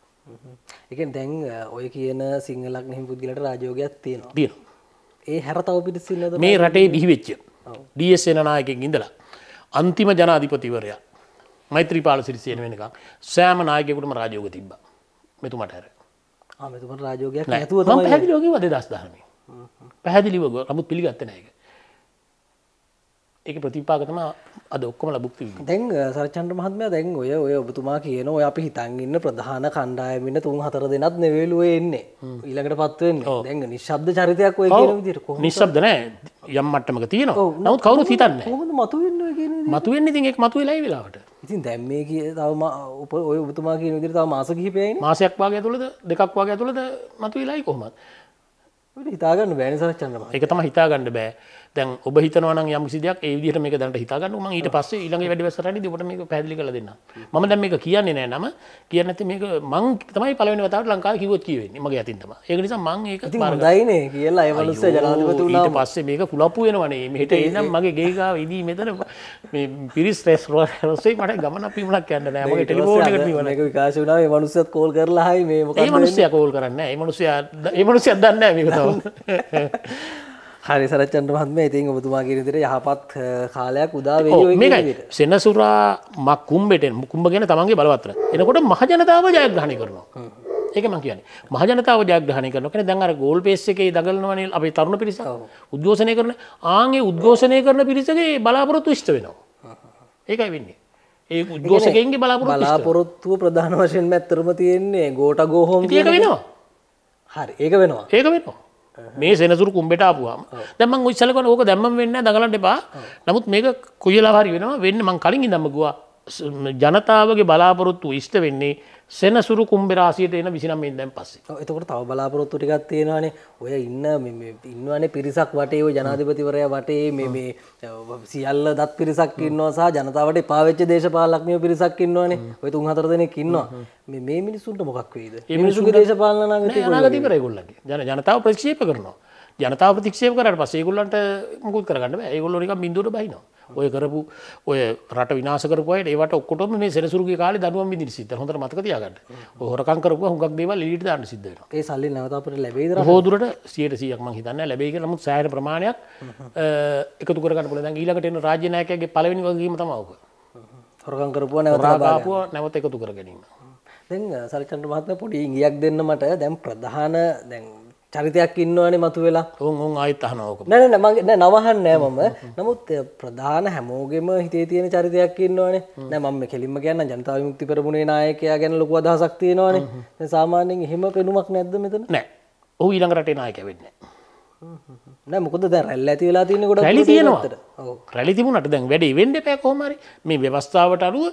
ඒ කියන්නේ දැන් ඔය කියන සිංහලක් හිමි පුද්ගලට රාජයෝගයක් තියෙනවා. තියෙනවා. ඒ හැර තව පිටිස් ඉන්නද? මේ රටේ බිහි වෙච්ච ඩී.එස්. සේනානායකෙන් ඉඳලා අන්තිම ජනාධිපතිවරයා මෛත්‍රීපාල සිරිසේන වෙනකන් සෑම නායකයෙකුටම රාජයෝග තිබ්බා. මෙතුමට හැර. මෙතුමට රාජයෝගයක් නැතුව තමයි. මම පැහැදිලිව කිව්වා 2019. පැහැදිලිව නමුත් පිළිගත්තේ නැහැ ඒක. ඒක ප්‍රතිපාක තමයි අද ඔක්කොම ලබුක්ති විඳින්නේ. දැන් සරච්චන්ද්‍ර මහත්මයා දැන් ඔය ඔබතුමා කියන ඔය අපි හිතන් ඉන්න ප්‍රධාන කණ්ඩායම ඉන්න 3-4 දෙනාත් නෙවෙලු ඔය එන්නේ. ඊළඟට පත් වෙන්නේ. දැන් නිශ්ශබ්ද චරිතයක් ඔය කියන විදිහට කොහොමද? නිශ්ශබ්ද නැහැ. යම් මට්ටමක තියෙනවා. නමුත් කවුරුත් හිතන්නේ නැහැ. කොහොමද මතුවෙන්නේ ඔය කියන විදිහට? මතුවෙන්නේ ඉතින් ඒක මතුවෙලා ඒ වෙලාවට. ඉතින් දැන් මේ තව ඔය ඔබතුමා කියන විදිහට තව මාස කිහිපයයිනේ. මාසයක් වාගේ ඇතුළත දෙකක් වාගේ ඇතුළත මතුවෙලායි කොහොමද? ඔබට හිතා ගන්න බෑනේ සරච්චන්ද්‍ර මහත්මයා. ඒක තමයි හිතා ගන්න බෑ. දැන් ඔබ හිතනවා නම් යම් කිසි දෙයක් ඒ විදිහට මේක දැනට හිතා ගන්න මම ඊට පස්සේ ඊළඟ වැඩිවසරේදී ඔබට මේක පැහැදිලි කරලා දෙන්නම්. මම දැන් මේක කියන්නේ නෑ නම කියන්නේ නැත්නම් මේක මං තමයි පළවෙනි වතාවට ලංකාවේ කිව්වොත් කියවෙන්නේ මගේ අතින් තමයි. ඒක නිසා මං ඒක ඉතින් හොඳයිනේ කියලා ඒ මිනිස්සු ජනාධිපති වුණා. ඊට පස්සේ මේක කුලප්පු වෙනවනේ. මෙහෙට එන්නම් මගේ ගේ ගාව ඉදී මෙතන මේ පිරිස් රොස්සේ මට ගමනක් පිමුණක් යන්න නෑ. මගේ ටෙලිෆෝන් එකට නිවන. මේක විකාශ වුණා මේ මිනිස්සුත් කෝල් කරලා හයි මේ මොකක්ද? ඒ මිනිස්සයා කෝල් කරන්නේ නෑ. ඒ මිනිස්සයා දන්නේ නෑ මේක තව. හරි සරච්චන්ද්‍ර මහත්මයා ඉතින් ඔබතුමා කියන විදිහට යහපත් කාලයක් උදා වෙයි ඔය කියන විදිහට. සෙනසුරා කුම්බෙට කුම්බ ගැන තමන්ගේ බලවත්‍ර. එනකොට මහ ජනතාව ජයග්‍රහණය කරනවා. ඒක මම කියන්නේ. මහ ජනතාව ජයග්‍රහණය කරනවා. කියන්නේ දැන් අර ගෝල් පේස් එකේ දඟලනවනේ අපේ තරුණ පිරිස. උද්ඝෝෂණය කරන ආන්ගේ උද්ඝෝෂණය කරන පිරිසගේ බලාපොරොත්තු ඉෂ්ට වෙනවා. ඒකයි වෙන්නේ. ඒ උද්ඝෝෂකයන්ගේ බලාපොරොත්තුව ප්‍රධාන වශයෙන්ම ඇත්තටම තියෙන්නේ ගෝඨා ගෝ හෝම් කියන එක වෙනවා. හරි ඒක වෙනවා. ඒක වෙනවා. මේ සෙනසුරු කුම්බෙට ආපුවාම දැන් මම ඔය ඉස්සෙල්ලා කරන ඕක දැම්මම වෙන්නේ නැහැ දඟලන්න එපා. නමුත් මේක කොයිලා හරි වෙනවා වෙන්නේ මම කලින් ඉඳන්ම ගියා ජනතාවගේ බලාපොරොත්තු ඉෂ්ට වෙන්නේ සෙනසුරු කුම්බේ රාශියට එන 29 වෙනිදාන් පස්සේ. ඔව් එතකොට තව බලාපොරොත්තු ටිකක් තියෙනවානේ. ඔය ඉන්නවනේ පිරිසක් වටේ ඔය ජනාධිපතිවරයා වටේ මේ සියල්ල දත් පිරිසක් ඉන්නවා සහ ජනතාවට එපා වෙච්ච දේශපාලඥයෝ පිරිසක් ඉන්නවනේ. ඔය 3-4 දෙනෙක් ඉන්නවා. මේ මිනිස්සුන්ට මොකක් වෙයිද? මේ මිනිස්සුගේ දේශපාලන අනාගතය ඉවරයි ඒගොල්ලන්ගේ. ජනතාව ප්‍රතික්ෂේප කරනවා. ජනතාව ප්‍රතික්ෂේප කරාට පස්සේ ඒගොල්ලන්ට මොකුත් කරගන්න බෑ. ඒගොල්ලෝ නිකන් බින්දුවට බහිනවා. ඔය කරපු ඔය රට විනාශ කරපු අයට ඒවට ඔක්කොටම මේ සෙනසුරුගේ කාලේ දඬුවම් විඳින්න සිද්ධ වෙනවා. හොඳට මතක තියාගන්න. ඔය හොරකම් කරපුවා හුඟක් දේවල් එළියට දාන්න සිද්ධ වෙනවා. ඒ සල්ලි නැවත අපිට ලැබෙයිද? බොහෝ දුරට 100%ක් මම හිතන්නේ ලැබෙයි කියලා. නමුත් සෑහෙන ප්‍රමාණයක් එකතු කරගන්න පුළුවන්. දැන් ඊළඟට එන රාජ්‍ය නායකයාගේ පළවෙනි වගකීම තමයි ඔක. හොරකම් කරපුවා නැවත ලබා ගන්න. නැවත එකතු කර ගැනීම. දැන් සරිචන්ද්‍ර මහත්මයා පොඩි ඉඟියක් දෙන්න මට. දැන් ප්‍රධාන දැන් චරිතයක් ඉන්නවනේ මතුවෙලා. උන් ආයෙත් අහනවා ඕක. නෑ නවහන්නේ නෑ මම. නමුත් ප්‍රධාන හැමෝගෙම හිතේ තියෙන චරිතයක් ඉන්නවනේ. නෑ මම මේ කෙලින්ම කියන්නම් ජනතා විමුක්ති පෙරමුණේ නායකයා ගැන ලොකු අදහසක් තියෙනවනේ. දැන් සාමාන්‍යයෙන් එහෙම පෙනුමක් නැද්ද මෙතන? නෑ. ඔහු ඊළඟ රටේ නායකයා වෙන්නේ නෑ. නෑ මොකද දැන් රැල්ල ඇති වෙලා තියෙන කොට රැලි තියෙනවා. ඔව්. රැලි තිබුණාට දැන් වැඩේ වෙන්න එපා කොහොම හරි. මේ ව්‍යවස්ථාවට අනුව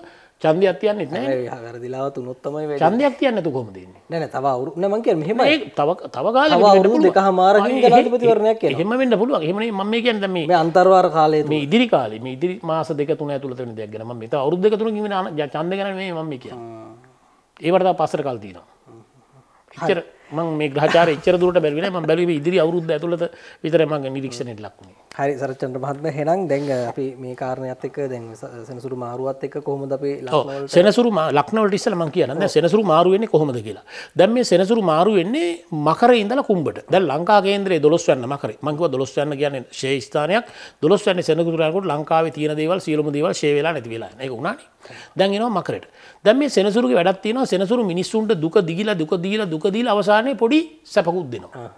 ඡන්දයක් තියන්නෙත් නෑ. වැරදිලාව තුනොත් තමයි වෙන්නේ. ඡන්දයක් තියන්න නැතු කොහොමද දෙන්නේ? නෑ තව අවුරුදු නෑ මං කියන්නේ මෙහෙමයි. තව කාලෙක වෙන්න පුළුවන්. දෙකමාරකින් ජනාධිපතිවරණයක් එනවා. එහෙම වෙන්න පුළුවන්. එහෙම නෙමෙයි මම කියන්නේ දැන් මේ අන්තර්වාර කාලයේ මේ ඉදිරි කාලේ මේ ඉදිරි මාස දෙක තුන ඇතුළත වෙන දෙයක් ගැන මම මේ තව අවුරුදු දෙක තුනකින් වෙන ඡන්ද ගැන නෙමෙයි මම කියන්නේ. ඒවට තව පස්සට කල් තියෙනවා. එච්චර මම මේ ග්‍රහචාරය එච්චර දුරට බැලුවේ නෑ. මම බැලුවේ ඉදිරි අවුරුද්ද ඇතුළත විතරයි මම නිරීක්ෂණයට ලක් වුණේ. හරි සරච්චන්ද්‍ර මහත්මයා එහෙනම් දැන් අපි මේ කාරණේත් එක්ක දැන් සෙනසුරු මාරුවත් එක්ක කොහොමද අපි ලක්නෝ වලට සෙනසුරු ලක්නෝ වලට ඉස්සෙල්ලා මම කියනවා දැන් සෙනසුරු මාරු වෙන්නේ කොහොමද කියලා. දැන් මේ සෙනසුරු මාරු වෙන්නේ මකරේ ඉඳලා කුඹට. දැන් ලංකා කේන්දරයේ 12 වෙනි මකරේ. මම කිව්වා 12 වෙනි කියන්නේ ෂේ ස්ථානයක්. 12 වෙනි සෙනසුරු යනකොට ලංකාවේ තියෙන දේවල් සියලුම දේවල් ෂේ වෙලා නැති වෙලා. ඒක උනානේ. දැන් එනවා මකරේට. දැන් මේ සෙනසුරුගේ වැඩක් තියෙනවා. සෙනසුරු මිනිස්සුන්ට දුක දීලා අවසානයේ පොඩි සැපකුත් දෙනවා.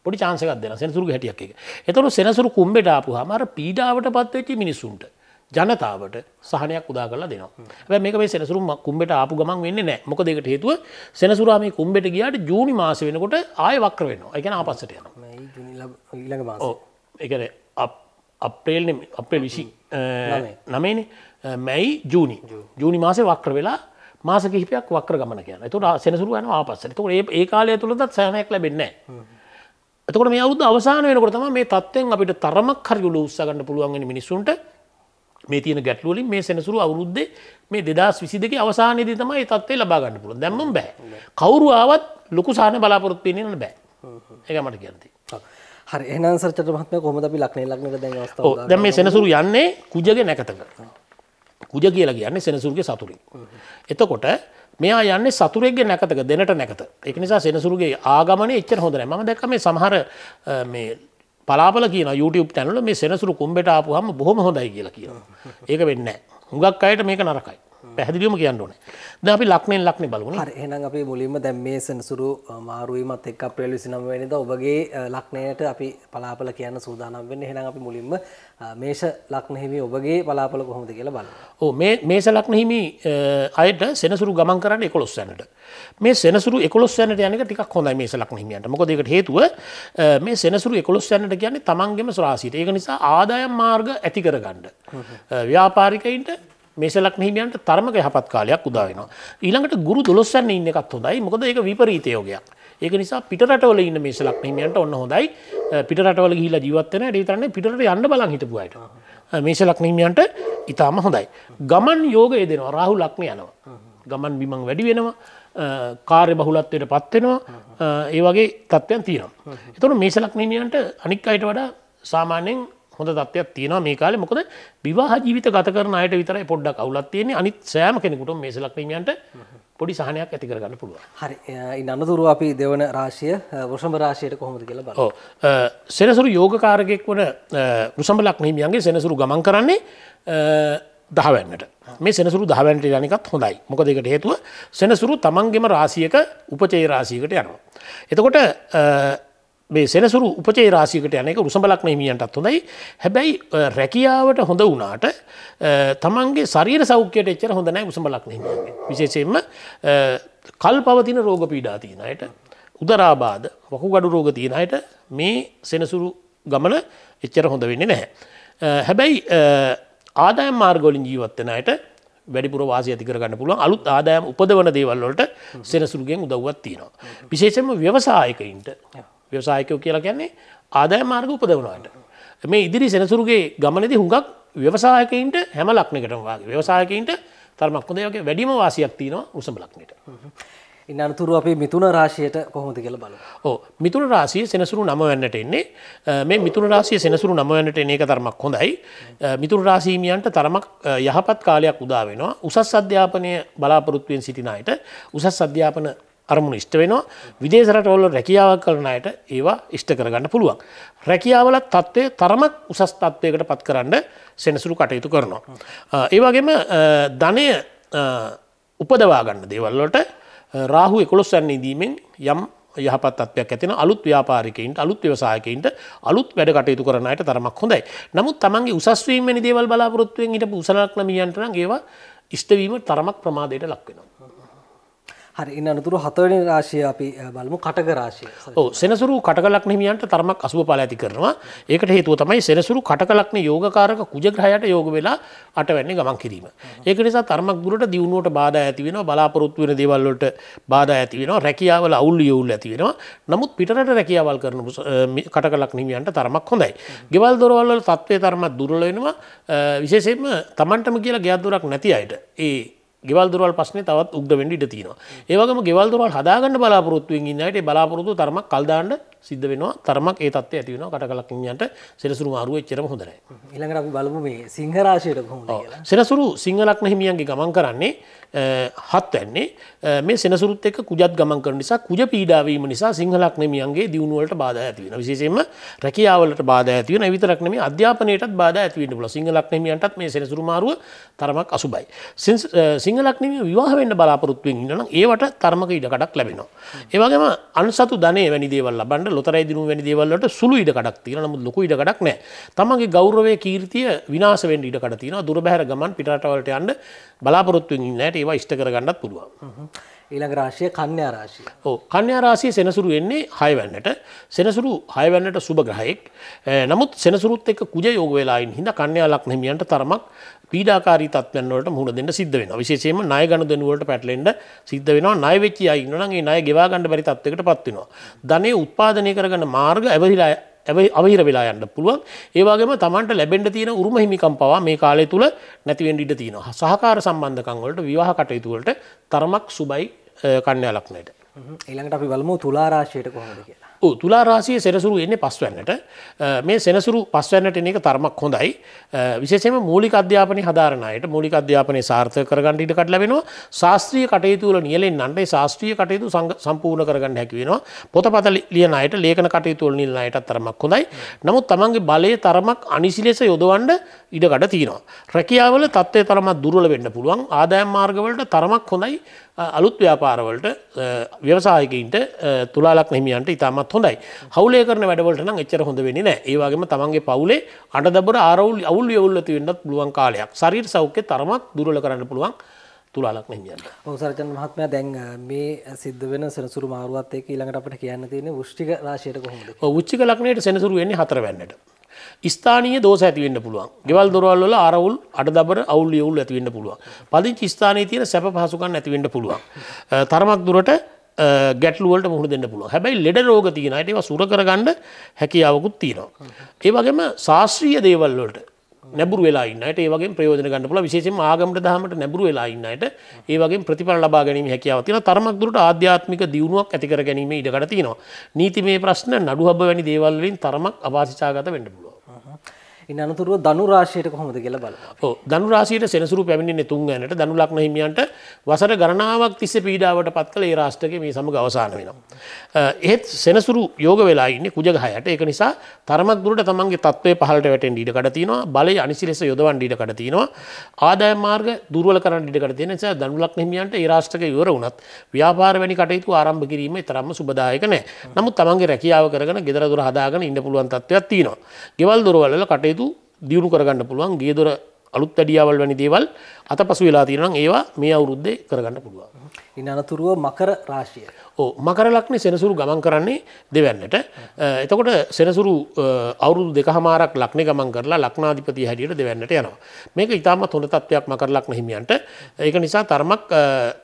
පොඩි chance එකක් දෙනවා සෙනසුරුගේ හැටියක් එක. එතකොට සෙනසුරු කුඹෙට ආපුවාම අර පීඩාවටපත් වෙච්ච මිනිස්සුන්ට ජනතාවට සහනයක් උදා කරලා දෙනවා. හැබැයි මේක මේ සෙනසුරු කුඹෙට ආපු ගමන් වෙන්නේ නැහැ. මොකද ඒකට හේතුව සෙනසුරා මේ කුඹෙට ගියාට ජූනි මාසෙ වෙනකොට ආයෙ වක්‍ර වෙනවා. ඒ කියන්නේ ආපස්සට යනවා. මේ ජූනි ඊළඟ මාසෙ. ඔව්. ඒ කියන්නේ අප්‍රේල් 29නේ. මැයි ජූනි මාසේ වක්‍ර වෙලා මාස කිහිපයක් වක්‍ර ගමන යනවා. එතකොට සෙනසුරු යනවා ආපස්සට. එතකොට ඒ කාලය තුලදත් සහනයක් ලැබෙන්නේ නැහැ. එතකොට මේ අවුරුද්ද අවසාන වෙනකොට තමයි මේ තත්ත්වෙන් අපිට තරමක් හරි උළු උස්සා ගන්න පුළුවන් වෙන මිනිස්සුන්ට මේ තියෙන ගැටලු වලින් මේ සෙනසුරු අවුරුද්දේ මේ 2022 අවසානයේදී තමයි මේ තත්ත්වය ලබා ගන්න පුළුවන්. දැන් මම බෑ. කවුරු ආවත් ලොකු සහන බලාපොරොත්තු වෙන්නේ නැහැ බෑ. ඒක මට කියන්න තියෙනවා. හරි එහෙනම් සර් මහත්මයා කොහොමද අපි ලග්නෙට දැන් අවස්ථාව උදා දැන් මේ සෙනසුරු යන්නේ කුජගේ නැකතක. කුජ කියලා කියන්නේ සෙනසුරුගේ සතුරින්. එතකොට මෙයා යන්නේ සතුරෙක්ගේ නැකතක දෙනට නැකත. ඒක නිසා සෙනසුරුගේ ආගමනේ එච්චර හොඳ නැහැ. මම දැක්කා මේ සමහර මේ පලාපල කියන YouTube channel වල මේ සෙනසුරු කුඹෙට ආපුවාම බොහොම හොඳයි කියලා කියනවා. ඒක වෙන්නේ නැහැ. හුඟක් අයට මේක නරකයි. පැහැදිලිවම කියන්න ඕනේ. දැන් අපි ලක්නේ බලමු. හරි එහෙනම් අපි මුලින්ම දැන් මේ සෙනසුරු මාරු වීමත් එක්ක අප්‍රේල් 29 වෙනිදා ඔබගේ ලක්නයට අපි පලාපල කියන්න සූදානම් වෙන්නේ. එහෙනම් අපි මුලින්ම මේෂ ලක්න හිමි ඔබගේ පලාපල කොහොමද කියලා බලමු. ඔව් මේ මේෂ ලක්න හිමි අයට සෙනසුරු ගමන් කරන්නේ 11 වෙනිට. මේ සෙනසුරු 11 වෙනිට යන එක ටිකක් හොඳයි මේෂ ලක්න හිමියන්ට. මොකද ඒකට හේතුව මේ සෙනසුරු 11 වෙනිට කියන්නේ තමන්ගේම රාශියට. ඒක නිසා ආදායම් මාර්ග ඇති කරගන්න. ව්‍යාපාරිකයින්ට මේෂ ලග්න හිමියන්ට තරමක යහපත් කාලයක් උදා වෙනවා. ඊළඟට ගුරු 12 වෙනි ඉන්න එකත් හොඳයි. මොකද ඒක විපරීත යෝගයක්. ඒක නිසා පිට රටවල ඉන්න මේෂ ලග්න හිමියන්ට ඔන්න හොඳයි. පිට රටවල ගිහිලා ජීවත් වෙන. ඒ විතරනේ පිටරට යන්න බලන් හිටපු අයට. මේෂ ලග්න හිමියන්ට ඊටාම හොඳයි. ගමන් යෝගය දෙනවා. රාහු ලග්න යනවා. ගමන් බිමන් වැඩි වෙනවා. කාර්ය බහුලත්වයට පත් වෙනවා. ඒ වගේ තත්ත්වයන් තියෙනවා. ඒතකොට මේෂ ලග්න හිමියන්ට අනික් අයට වඩා සාමාන්‍යයෙන් හොඳ තත්ත්වයක් තියෙනවා මේ කාලේ. මොකද විවාහ ජීවිත ගත කරන අයට විතරයි පොඩ්ඩක් අවුලක් තියෙන්නේ. අනිත් සෑම කෙනෙකුටම මේෂ ලග්න හිමියන්ට පොඩි සහනයක් ඇති කරගන්න පුළුවන්. හරි. ඉන් අනතුරුව අපි දෙවන රාශිය වෘෂභ රාශියට කොහොමද කියලා බලමු. ඔව්. සෙනසුරු යෝගකාරකෙක් වන වෘෂභ ලග්න හිමියන්ගේ සෙනසුරු ගමන් කරන්නේ 10 වෙනිට. මේ සෙනසුරු 10 වෙනිට යන එකත් හොඳයි. මොකද ඒකට හේතුව සෙනසුරු තමන්ගේම රාශියක උපචේ රාශියකට යනවා. එතකොට මේ සෙනසුරු උපචේ රාශියකට යන එක වෘෂභ ලග්න හිමියන්ටත් හොඳයි. හැබැයි රැකියාවට හොඳ වුණාට තමන්ගේ ශරීර සෞඛ්‍යයට එච්චර හොඳ නැහැ වෘෂභ ලග්න හිමියන්ගේ. විශේෂයෙන්ම කල්පවතින රෝග පීඩා තියෙන අයට, උදරාබාධ, වකුගඩු රෝග තියෙන අයට මේ සෙනසුරු ගමන එච්චර හොඳ වෙන්නේ නැහැ. හැබැයි ආදායම් මාර්ග වලින් ජීවත් වෙන අයට වැඩිපුර වාසිය ඇති කරගන්න පුළුවන්. අලුත් ආදායම් උපදවන දේවල් වලට සෙනසුරුගෙන් උදව්වක් තියෙනවා. විශේෂයෙන්ම ව්‍යවසායකයින්ට ව්‍යවසායකයෝ කියලා කියන්නේ ආදායම් මාර්ග උපදවනවාට. මේ ඉදිරි සෙනසුරුගේ ගමනේදී හුඟක් ව්‍යවසායකයින්ට හැම ලග්නයකටම වාගේ ව්‍යවසායකයින්ට තරමක් හොඳ ඒ වගේ වැඩිම වාසියක් තියෙනවා වෘෂභ ලග්නෙට. ඉන්න අනතුරු අපි මිථුන රාශියට කොහොමද කියලා බලමු. ඔව් මිථුන රාශිය සෙනසුරු 9 වෙනිට එන්නේ. මේ මිථුන රාශිය සෙනසුරු 9 වෙනිට එන එක තරමක් හොඳයි. මිථුන රාශීමියන්ට තරමක් යහපත් කාලයක් උදා වෙනවා. උසස් අධ්‍යාපනය බලාපොරොත්තු වෙන සිටින අයට උසස් අධ්‍යාපන අරමුණු ඉෂ්ට වෙනවා. විදේශ රටවල රැකියාවක් කරන අයට ඒවා ඉෂ්ට කරගන්න පුළුවන්. රැකියාවල තත්ත්වය තරමක් උසස් තත්ත්වයකට පත් කරන්න සෙනසුරු කටයුතු කරනවා. ඒ වගේම ධනය උපදවා ගන්න දේවල් වලට රාහු 11 යන්නේ දීමෙන් යම් යහපත් තත්ත්වයක් ඇති වෙන අලුත් ව්‍යාපාරිකයින්ට අලුත් ව්‍යවසායකයින්ට අලුත් වැඩ කටයුතු කරන අයට තරමක් හොඳයි. නමුත් තමන්ගේ උසස් වීම වැනි දේවල් බලාපොරොත්තු වෙමින් හිටපු උසස් ලග්නමියන්ට නම් ඒවා ඉෂ්ට වීම තරමක් ප්‍රමාදයට ලක් වෙනවා. හරි ඉන්න අනතුරු 7 වෙනි රාශිය අපි බලමු කටක රාශිය. ඔව් සෙනසුරු කටක ලග්න හිමියන්ට තරමක් අසුබ ඵල ඇති කරනවා. ඒකට හේතුව තමයි සෙනසුරු කටක ලග්න යෝගකාරක කුජ ග්‍රහයට යෝග වෙලා අටවැන්නේ ගමන් කිරීම. ඒක නිසා තරමක් දුරට දියුණුවට බාධා ඇති වෙනවා. බලාපොරොත්තු වෙන දේවල් වලට බාධා ඇති වෙනවා. රැකියාවල අවුල් යෝල් ඇති වෙනවා. නමුත් පිටරට රැකියාවල් කරන කටක ලග්න හිමියන්ට තරමක් හොඳයි. ගෙවල් දොරවල් වල තත්ත්වය තරමක් දුර්වල වෙනවා. විශේෂයෙන්ම Tamanටම කියලා ගෙයක් දොරක් නැති අයට ඒ ගෙවල් දොරවල් ප්‍රශ්නේ තවත් උග්‍ර වෙන්න ඉඩ තියෙනවා. ඒ වගේම ගෙවල් දොරවල් හදාගන්න බලාපොරොත්තු වෙමින් ඉන්න අයට ඒ බලාපොරොත්තු තරමක් කල් දාන්න සිද්ධ වෙනවා. තරමක් ඒ තත්ත්වය ඇති වෙනවා. කටක ලග්න හිමියන්ට සෙනසුරු මාරුව එච්චරම හොඳ නැහැ. ඊළඟට අපි බලමු මේ සිංහ රාශියට කොහොමද කියලා. සෙනසුරු සිංහ ලග්න හිමියන්ගේ ගමන් කරන්නේ 7 වෙන්නේ මේ සෙනසුරුත් එක්ක කුජත් ගමන් කරන නිසා කුජ පීඩා වීම නිසා සිංහ ලග්න හිමියන්ගේ දියුණුව වලට බාධා ඇති වෙනවා. විශේෂයෙන්ම රැකියාව වලට බාධා ඇති වෙනවා. ඒ විතරක් නෙමෙයි අධ්‍යාපනයටත් බාධා ඇති වෙන්න පුළුවන්. සිංහ ලග්න හිමියන්ටත් මේ සෙනසුරු මාරුව තරමක් අසුබයි. සිංහ ලග්න හිමියෝ විවාහ වෙන්න බලාපොරොත්තු වෙමින් ඉන්නවා නම් ඒවට තරමක ඉඩකඩක් ලැබෙනවා. ඒ වගේම අන්සතු ධනෙ වැනි දේවල් ලබන්න ලොතරැයි දිනුම් වැනි දේවල් වලට සුළු ඉඩකඩක් තියෙනවා. නමුත් ලොකු ඉඩකඩක් නැහැ. තමන්ගේ ගෞරවය කීර්තිය විනාශ වෙන්න ඉඩකඩ තියෙනවා. දුර බැහැර ගමන් පිටරට වලට යන්න බලාපොරොත්තු වෙමින් ඉන්න අයට ඒවා ඉෂ්ට කරගන්නත් පුළුවන්. ඊළඟ රාශිය කන්‍යා රාශිය. ඔව් කන්‍යා රාශිය සෙනසුරු එන්නේ 6 වෙනිට. සෙනසුරු 6 වෙනිට සුබ ග්‍රහයෙක්. නමුත් සෙනසුරුත් එක්ක කුජ යෝග වෙලා ඉන්න හින්දා කන්‍යා ලග්න හිමියන්ට තරමක් පීඩාකාරී තත්ත්වයන් වලට මුහුණ දෙන්න සිද්ධ වෙනවා. විශේෂයෙන්ම ණය ගනුදෙනු වලට පැටලෙන්න සිද්ධ වෙනවා. ණය වෙච්ච අය ඉන්නවා නම් ඒ ණය ගෙවා ගන්න බැරි තත්ත්වයකටපත් වෙනවා. ධනෙ උත්පාදනය කරගන්න මාර්ග අවහිර වෙලා යන්න පුළුවන්. ඒ වගේම Tamanට ලැබෙන්න තියෙන උරුම හිමිකම් පවා මේ කාලය තුල නැති වෙන්න ඉඩ තියෙනවා. සහකාර සම්බන්ධකම් වලට විවාහ කටයුතු වලට තරමක් සුබයි කන්‍යා ලග්නයට. ඊළඟට අපි බලමු තුලා රාශියට කොහොමද කියලා. ඔව් තුලා රාශියේ සෙනසුරු එන්නේ 5 වෙනිට. මේ සෙනසුරු 5 වෙනිට එන එක තරමක් හොඳයි. විශේෂයෙන්ම මූලික අධ්‍යාපනයේ හදාරන අයට මූලික අධ්‍යාපනයේ සාර්ථක කරගන්න ඉඩ කඩ ලැබෙනවා. ශාස්ත්‍රීය කටයුතු වල නියැලෙන්නන්ට ඒ ශාස්ත්‍රීය කටයුතු සම්පූර්ණ කරගන්න හැකි වෙනවා. පොතපත ලියන අයට ලේඛන කටයුතු වල නියැලෙන අයටත් තරමක් හොඳයි. නමුත් තමන්ගේ බලය තරමක් අනිසි ලෙස යොදවන්න ඉඩ කඩ තියෙනවා. රැකියාවල තත්ත්වය තරමක් දුර්වල වෙන්න පුළුවන්. ආදායම් මාර්ග වලට තරමක් හොඳයි. අලුත් ව්‍යාපාරවලට ව්‍යවසායකයින්ට තුලා ලග්න හිමියන්ට ඉතාමත් හොඳයි. හවුලේ කරන වැඩවලට නම් එච්චර හොඳ වෙන්නේ නැහැ. ඒ වගේම තමන්ගේ පවුලේ අඬදබර අවුල් යවුල් ඇති වෙන්නත් පුළුවන් කාලයක්. ශරීර සෞඛ්‍ය තරමක් දුර්වල කරන්න පුළුවන් තුලා ලග්න හිමියන්ට. ඔව් සරචන්ද්‍ර මහත්මයා දැන් මේ සිද්ධ වෙන සෙනසුරු මාරුවත් එක්ක ඊළඟට අපිට කියන්න තියෙන්නේ වෘශ්චික රාශියට කොහොමද? ඔව් වෘශ්චික ලග්නයට සෙනසුරු වෙන්නේ 4 වෙනිට. ස්ථානීය දෝෂ ඇති වෙන්න පුළුවන්. ගෙවල් දොරවල් වල ආරවුල් අඩදබර අවුල් යවුල් ඇති වෙන්න පුළුවන්. පදිංචි ස්ථානයේ තියෙන සැප පහසුකම් නැති වෙන්න පුළුවන්. තරමක් දුරට ගැටලු වලට මුහුණ දෙන්න පුළුවන්. හැබැයි ලෙඩ රෝග තියෙන අයට ඒවා සුර කරගන්න හැකියාවකුත් තියෙනවා. ඒ වගේම ශාස්ත්‍රීය දේවල් වලට නැඹුරු වෙලා ඉන්න අයට ඒ වගේම ප්‍රයෝජන ගන්න පුළුවන්. විශේෂයෙන්ම ආගමට දහමට නැඹුරු වෙලා ඉන්න අයට ඒ වගේම ප්‍රතිඵල ලබා ගැනීම හැකියාවක් තියෙනවා. තරමක් දුරට ආධ්‍යාත්මික දියුණුවක් ඇති කර ගැනීම ඉඩකඩ තියෙනවා. නීතිමය ප්‍රශ්න නඩුහබ වැනි දේවල් වලින් තරමක් අවාසිචාගත වෙන්න පුළුවන්. ඉන්න අනතුරුව ධනු රාශියට කොහොමද කියලා බලමු. ඔව් ධනු රාශියට සෙනසුරු පැමිණෙන්නේ 3 වෙනිට. ධනු ලග්න හිමියන්ට වසර ගණනාවක් තිස්සේ පීඩාවට පත් කළ ඒ රාෂ්ට්‍රකේ මේ සමග අවසන් වෙනවා. එහෙත් සෙනසුරු යෝග වෙලා ඉන්නේ කුජ ගහයට. ඒක නිසා තරමක් දුරට තමන්ගේ තත්ත්වය පහළට වැටෙන්න ඉඩ කඩ තියෙනවා. බලය අනිසි ලෙස යොදවන්න ඉඩ කඩ තියෙනවා. ආදායම් මාර්ග දුර්වල කරන්න ඉඩ කඩ තියෙන නිසා ධනු ලග්න හිමියන්ට ඒ රාෂ්ට්‍රකේ ඉවර වුණත් ව්‍යාපාර වැනි කටයුතු ආරම්භ කිරීම තරම්ම සුබදායක නැහැ. නමුත් තමන්ගේ රැකියාව කරගෙන ගෙදර දොර හදාගෙන ඉන්න පුළුවන් තත්ත්වයක් තියෙනවා. ගෙවල් දොරවල කටයුතු දියුණු කරගන්න පුළුවන්. ගේ දොර අලුත් වැඩියාවල් වැනි දේවල් අතපසු වෙලා තියෙනවා නම් ඒවා මේ අවුරුද්දේ කරගන්න පුළුවන්. ඉන්න අනතුරුව මකර රාශිය. ඔව් මකර ලග්නේ සෙනසුරු ගමන් කරන්නේ දෙවැන්නට. එතකොට සෙනසුරු අවුරුදු 2කමාරක් ලග්නේ ගමන් කරලා ලග්නාධිපති හැටියට දෙවැන්නට යනවා. මේක ඉතාමත් හොඳ තත්ත්වයක් මකර ලග්න හිමියන්ට. ඒක නිසා තරමක්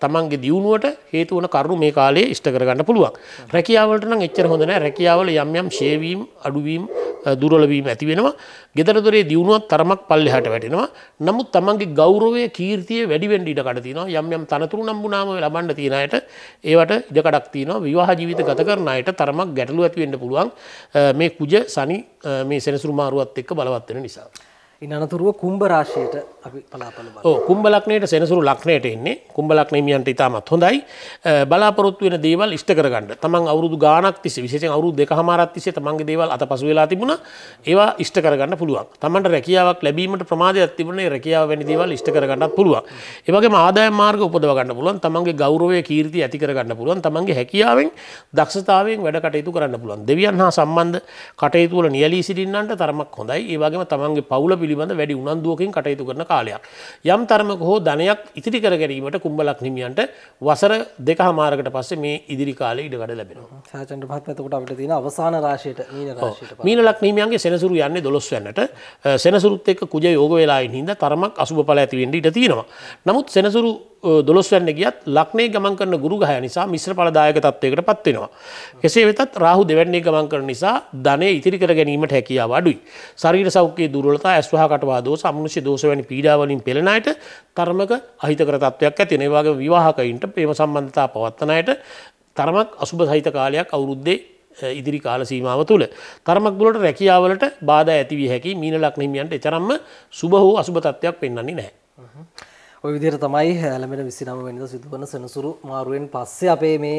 තමන්ගේ දියුණුවට හේතු වන කරුණු මේ කාලයේ ඉෂ්ට කරගන්න පුළුවන්. රැකියාවලට නම් එච්චර හොඳ නැහැ. රැකියාවල යම් යම් ෂේ වීම, අඩු වීම, දුර්වල වීම ඇති වෙනවා. ගෙදර දොරේ දියුණුවක් තරමක් පල්ලෙහාට වැටෙනවා. නමුත් තමන්ගේ ගෞරවය කීර්තිය වැඩි වෙන්න ඉඩ කඩ තියෙනවා. යම් යම් තනතුරු නම්බුනාම ලබන්න තියෙන අයට ඒවට ඉඩ කඩක් තියෙනවා. විවාහ ජීවිත ගත කරන අයට තරමක් ගැටලු ඇති වෙන්න පුළුවන් මේ කුජ සනි මේ සෙනසුරු මාරුවත් එක්ක බලවත් වෙන නිසා. ඉන් අනතුරුව කුම්භ රාශියට අපි බලාපොරොත්තු බලමු. ඔව් කුම්භ ලග්නයට සෙනසුරු ලග්නයට එන්නේ. කුම්භ ලග්න හිමියන්ට ඉතාමත් හොඳයි. බලාපොරොත්තු වෙන දේවල් ඉෂ්ට කරගන්න. තමන් අවුරුදු ගාණක් තිස්සේ විශේෂයෙන් අවුරුදු දෙකමාරක් තිස්සේ තමන්ගේ දේවල් අතපසු වෙලා තිබුණා. ඒවා ඉෂ්ට කරගන්න පුළුවන්. තමන්ට රැකියාවක් ලැබීමට ප්‍රමාදයක් තිබුණේ රැකියාව වැනි දේවල් ඉෂ්ට කරගන්නත් පුළුවන්. ඒ වගේම ආදායම් මාර්ග උපදව ගන්න පුළුවන්. තමන්ගේ ගෞරවය කීර්තිය ඇති කරගන්න පුළුවන්. තමන්ගේ හැකියාවෙන් දක්ෂතාවයෙන් වැඩ කටයුතු කරන්න පුළුවන්. දෙවියන් හා සම්බන්ධ කටයුතු වල නියැලී සිටින්නන්ට තරමක් හොඳයි. ඒ වගේම තමන්ගේ පවුල පිළිබඳ වැඩි උනන්දුවකින් කටයුතු කරන කාලයක්. යම් තරමක හෝ ධනයක් ඉතිරි කර ගැනීමට කුම්භ ලග්න හිමියන්ට වසර දෙකමාරකට පස්සේ මේ ඉදිරි කාලේ ඉඩකඩ ලැබෙනවා. සාචන්ද්‍ර මහත්මයා එතකොට අපිට තියෙන අවසාන රාශියට මීන රාශියට මීන ලග්න හිමියන්ගේ සෙනසුරු යන්නේ 12 වෙනිට. සෙනසුරුත් එක්ක කුජ යෝග වෙලා ඉන්න හින්දා තරමක් අසුබ ඵල ඇති වෙන්න ඉඩ තියෙනවා. නමුත් සෙනසුරු 12 වෙනිට ගියත් ලග්නේ ගමන් කරන ගුරු ග්‍රහය නිසා මිශ්‍ර ඵලදායක තත්වයකට පත් වෙනවා. කෙසේ වෙතත් රාහු දෙවැන්නේ ගමන් කරන නිසා ධනෙ ඉතිරි කර ගැනීමට හැකියාව අඩුයි. ශරීර සෞඛ්‍යයේ දුර්වලතා, ඇස්වහ කටවා දෝෂ, අමනුෂ්‍ය දෝෂ වැනි පීඩා වලින් පෙළෙන අයට තරමක අහිතකර තත්වයක් ඇති වෙනවා. ඒ වගේම විවාහකයින්ට ප්‍රේම සම්බන්ධතා පවත්වන අයට තරමක් අසුබ සහිත කාලයක් අවුරුද්දේ ඉදිරි කාල සීමාව තුළ තරමක් දුරට රැකියාවලට බාධා ඇති විය හැකි. මීන ලග්න හිමියන්ට එතරම්ම සුබ හෝ අසුබ තත්වයක් පෙන්වන්නේ නැහැ. ඔය විදිහට තමයි ලැබෙන 29 වෙනිදා සිදුවන සෙනසුරු මාරුවෙන් පස්සේ අපේ මේ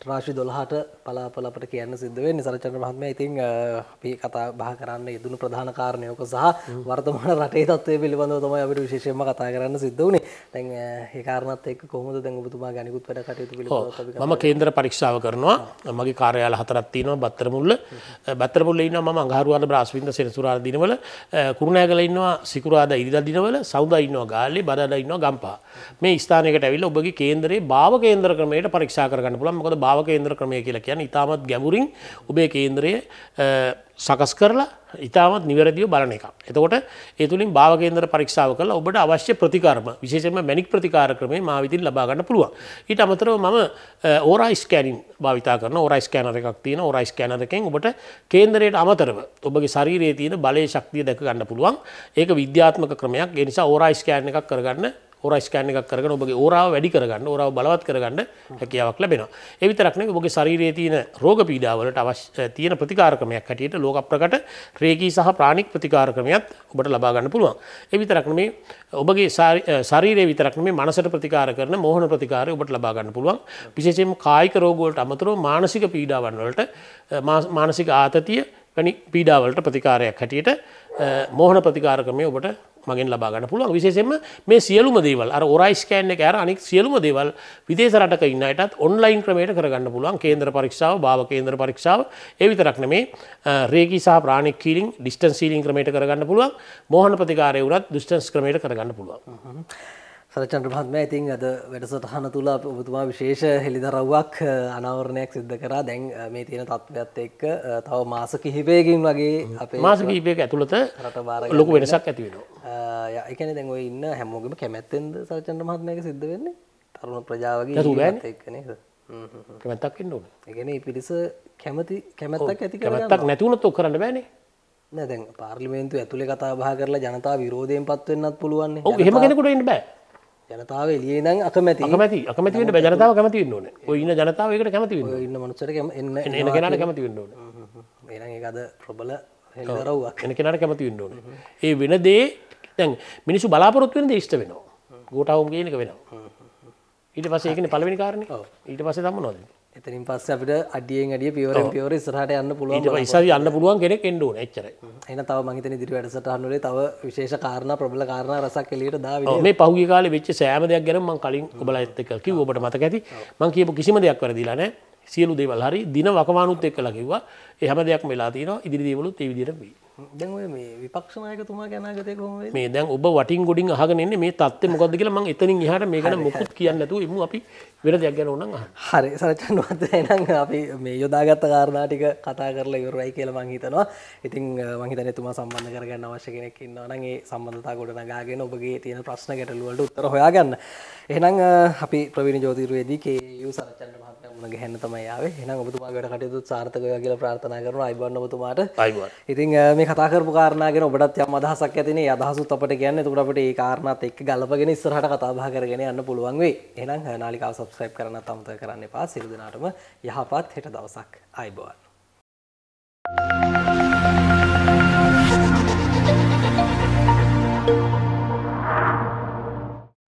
රාශි 12ට පලාපල අපිට කියන්න සිද්ධ වෙන්නේ. සරචන්ද්‍ර මහත්මයා ඉතින් අපි කතා බහ කරන්න යෙදුණු ප්‍රධාන කාරණයක සහ වර්තමාන රටේ තත්ත්වය පිළිබඳව තමයි අපිට විශේෂයෙන්ම කතා කරන්න සිද්ධ වුණේ. දැන් ඒ කාරණාත් එක්ක කොහොමද දැන් ඔබතුමාගේ අනිකුත් වැඩ කටයුතු පිළිබඳව මම කේන්ද්‍ර පරීක්ෂාව කරනවා. මගේ කාර්යාල 4ක් තියෙනවා. බත්තරමුල්ල ඉන්නවා මම අඟහරුවාදා බ්‍රහස්පතින්දා සෙනසුරාදා දිනවල, කුරුණෑගල ඉන්නවා සිකුරාදා ඉරිදා දිනවල, සවුදා ඉන්නවා ගාල්ලේ, බදාදා ගම්පා. මේ ස්ථානයකට ඇවිල්ලා ඔබගේ කේන්දරේ භාව කේන්ද්‍ර ක්‍රමයට පරීක්ෂා කරගන්න පුළුවන්. මොකද භාව කේන්ද්‍ර ක්‍රමය කියලා කියන්නේ ඉතාමත් ගැඹුරින් ඔබේ කේන්ද්‍රය සකස් කරලා ඉතාමත් නිවැරදිව බලන එකක්. එතකොට ඒ තුලින් භාව කේන්ද්‍ර පරීක්ෂාව කරලා ඔබට අවශ්‍ය ප්‍රතිකර්ම විශේෂයෙන්ම මැනික් ප්‍රතිකාර ක්‍රමය මා විදිහින් ලබා ගන්න පුළුවන්. ඊට අමතරව මම ඕරා ස්කෑනින් භාවිතා කරන ඕරා ස්කෑනර් එකක් තියෙන. ඕරා ස්කෑනර් එකෙන් ඔබට කේන්දරයට අමතරව ඔබගේ ශරීරයේ තියෙන බලයේ ශක්තිය දැක ගන්න පුළුවන්. ඒක විද්‍යාත්මක ක්‍රමයක්. ඒ නිසා ඕරා ස්කෑන් එකක් කරගන්න, ඕරා ස්කෑන් එකක් කරගෙන ඔබගේ ඕරාව වැඩි කරගන්න, ඕරාව බලවත් කරගන්න හැකියාවක් ලැබෙනවා. ඒ විතරක් නෙවෙයි ඔබගේ ශරීරයේ තියෙන රෝග පීඩා වලට අවශ්‍ය තියෙන ප්‍රතිකාර ක්‍රමයක් හැටියට ලෝක ප්‍රකට රේකී සහ ප්‍රාණික ප්‍රතිකාර ක්‍රමයක් ඔබට ලබා ගන්න පුළුවන්. ඒ විතරක් නෙවෙයි ඔබගේ ශරීරයේ විතරක් නෙවෙයි මනසට ප්‍රතිකාර කරන මෝහන ප්‍රතිකාරය ඔබට ලබා ගන්න පුළුවන්. විශේෂයෙන්ම කායික රෝග වලට අමතරව මානසික පීඩාවන් වලට මානසික ආතතිය වැනි පීඩා වලට ප්‍රතිකාරයක් හැටියට මෝහන ප්‍රතිකාර ක්‍රමය ඔබට මගෙන් ලබා ගන්න පුළුවන්. විශේෂයෙන්ම මේ සියලුම දේවල් අර ඔරයි ස්කෑන් එක අර අනිත් සියලුම දේවල් විදේශ රටක ඉන්න අයටත් ඔන්ලයින් ක්‍රමයට කරගන්න පුළුවන්. කේන්ද්‍ර පරීක්ෂාව, භාව කේන්ද්‍ර පරීක්ෂාව, ඒ විතරක් නෙමේ රේකී සහ ප්‍රාණික් හීලින්, ඩිස්ටන්ස් හීලින් ක්‍රමයට කරගන්න පුළුවන්. මෝහන ප්‍රතිකාරය උනත් ඩිස්ටන්ස් ක්‍රමයට කරගන්න පුළුවන්. සරචන්ද්‍ර මහත්මයා ඉතින් අද වැඩසටහන තුල ඔබතුමා විශේෂ හෙළිදරව්වක් අනාවරණයක් සිදු කරා. දැන් මේ තියෙන තත්ත්වයත් එක්ක තව මාස කිහිපයකින් වගේ අපේ මාස කිහිපයක ඇතුළත ලොකු වෙනසක් ඇති වෙනවා. ඒ කියන්නේ දැන් ඔය ඉන්න හැමෝගෙම කැමැත්තෙන්ද සරචන්ද්‍ර මහත්මයාගේ සිද්ධ වෙන්නේ? තරුණ ප්‍රජාවගේ ජීවිතයත් එක්ක නේද? කැමැත්තක් වෙන්න ඕනේ. ඒ කියන්නේ මේ පිරිස කැමැත්තක් ඇති කරගන්න. කැමැත්තක් නැති වුණොත් ඔක් කරන්න බෑනේ. නෑ දැන් පාර්ලිමේන්තුව ඇතුලේ කතා බහ කරලා ජනතාව විරෝධයෙන් පත් වෙන්නත් පුළුවන් නේ. ඔව් එහෙම කෙනෙකුට ඉන්න බෑ. ජනතාව එළියේ ඉඳන් අකමැති වෙන්න බෑ. ජනතාව කැමති වෙන්න ඕනේ. ඔය ඉන්න ජනතාව ඒකට කැමති වෙන්න ඕනේ. ඔය ඉන්න මනුස්සයට එන කෙනාට කැමති වෙන්න ඕනේ. එහෙනම් ඒක අද ප්‍රබල හෙළිදරව්වක්. එන කෙනාට කැමති වෙන්න ඕනේ. ඒ වෙන දේ දැන් මිනිස්සු බලාපොරොත්තු වෙන දේ ඉෂ්ට වෙනවා. ගෝඨාවුම් කියන එක වෙනවා. ඊට පස්සේ ඒකනේ පළවෙනි කාරණේ. ඊට පස්සේ තමයි මොනවද? එතනින් පස්සේ අපිට අඩියෙන් අඩිය පියවරෙන් පියවර ඉස්සරහට යන්න පුළුවන්. ඊට පස්සේ ඉස්සරහ යන්න පුළුවන් කෙනෙක් එන්න ඕනේ. එච්චරයි. එහෙනම් තව මං හිතන්නේ ඉදිරි වැඩසටහන් වලේ තව විශේෂ කාරණා ප්‍රබල කාරණා රසක් එළියට දාවිද? මේ පහුගිය කාලේ වෙච්ච සෑම දෙයක් ගැන මම කලින් ඔබලාත් එක්ක කිව්ව ඔබට මතක ඇති. මම කියපු කිසිම දෙයක් වැරදිලා නැහැ. සියලු දේවල් හරි. දින වකවානුත් එක්කලා කිව්වා. ඒ හැම දෙයක්ම වෙලා තියෙනවා. ඉදිරි දේවලුත් ඒ විදිහට වෙයි. දැන් ඔය මේ විපක්ෂ නායකතුමාගේ අනාගතය කොහොම වෙයිද? මේ දැන් ඔබ වටින් ගොඩින් අහගෙන ඉන්නේ මේ தත්ත්වය මොකද්ද කියලා මම එතනින් එහාට මේ ගැන මොකුත් කියන්නේ නැතුව ඉමු අපි වෙන දෙයක් ගැන ඕනනම් අහන්න. හරි සරචන්ද්‍ර මහත්තයා එහෙනම් අපි මේ යොදාගත්ත කාරණා ටික කතා කරලා ඉවරයි කියලා මම හිතනවා. ඉතින් මම හිතන්නේ එතුමා සම්බන්ධ කරගන්න අවශ්‍ය කෙනෙක් ඉන්නවා නම් ඒ සම්බන්ධතාව ගොඩනගාගෙන ඔබගේ තියෙන ප්‍රශ්න ගැටළු වලට උත්තර හොයාගන්න. එහෙනම් අපි ප්‍රවීණ ජ්‍යොතිර්වේදී KU සරචන්ද්‍ර මහත්මයා මුණ ගැහෙන්න තමයි ආවේ. එහෙනම් ඔබතුමාගේ වැඩ කටයුතු සාර්ථක වේවා කියලා ප්‍රාර්ථනා කරනවා. අයිබෝන් ඔබතුමාට. අයිබෝන්. ඉතින් මේ කතා කරපු කාරණා ගැන ඔබටත් යම් අදහසක් ඇතිනේ. ඒ අදහසුත් අපිට කියන්න. එතකොට අපිට ඒ කාරණාත් එක්ක ගලපගෙන ඉස්සරහට කතා බහ කරගෙන යන්න පුළුවන් වෙයි. එහෙනම් නාලිකාව subscribe කරන්නත් අමතක කරන්න එපා. සියලු දෙනාටම යහපත් හෙට දවසක්. ආයුබෝවන්.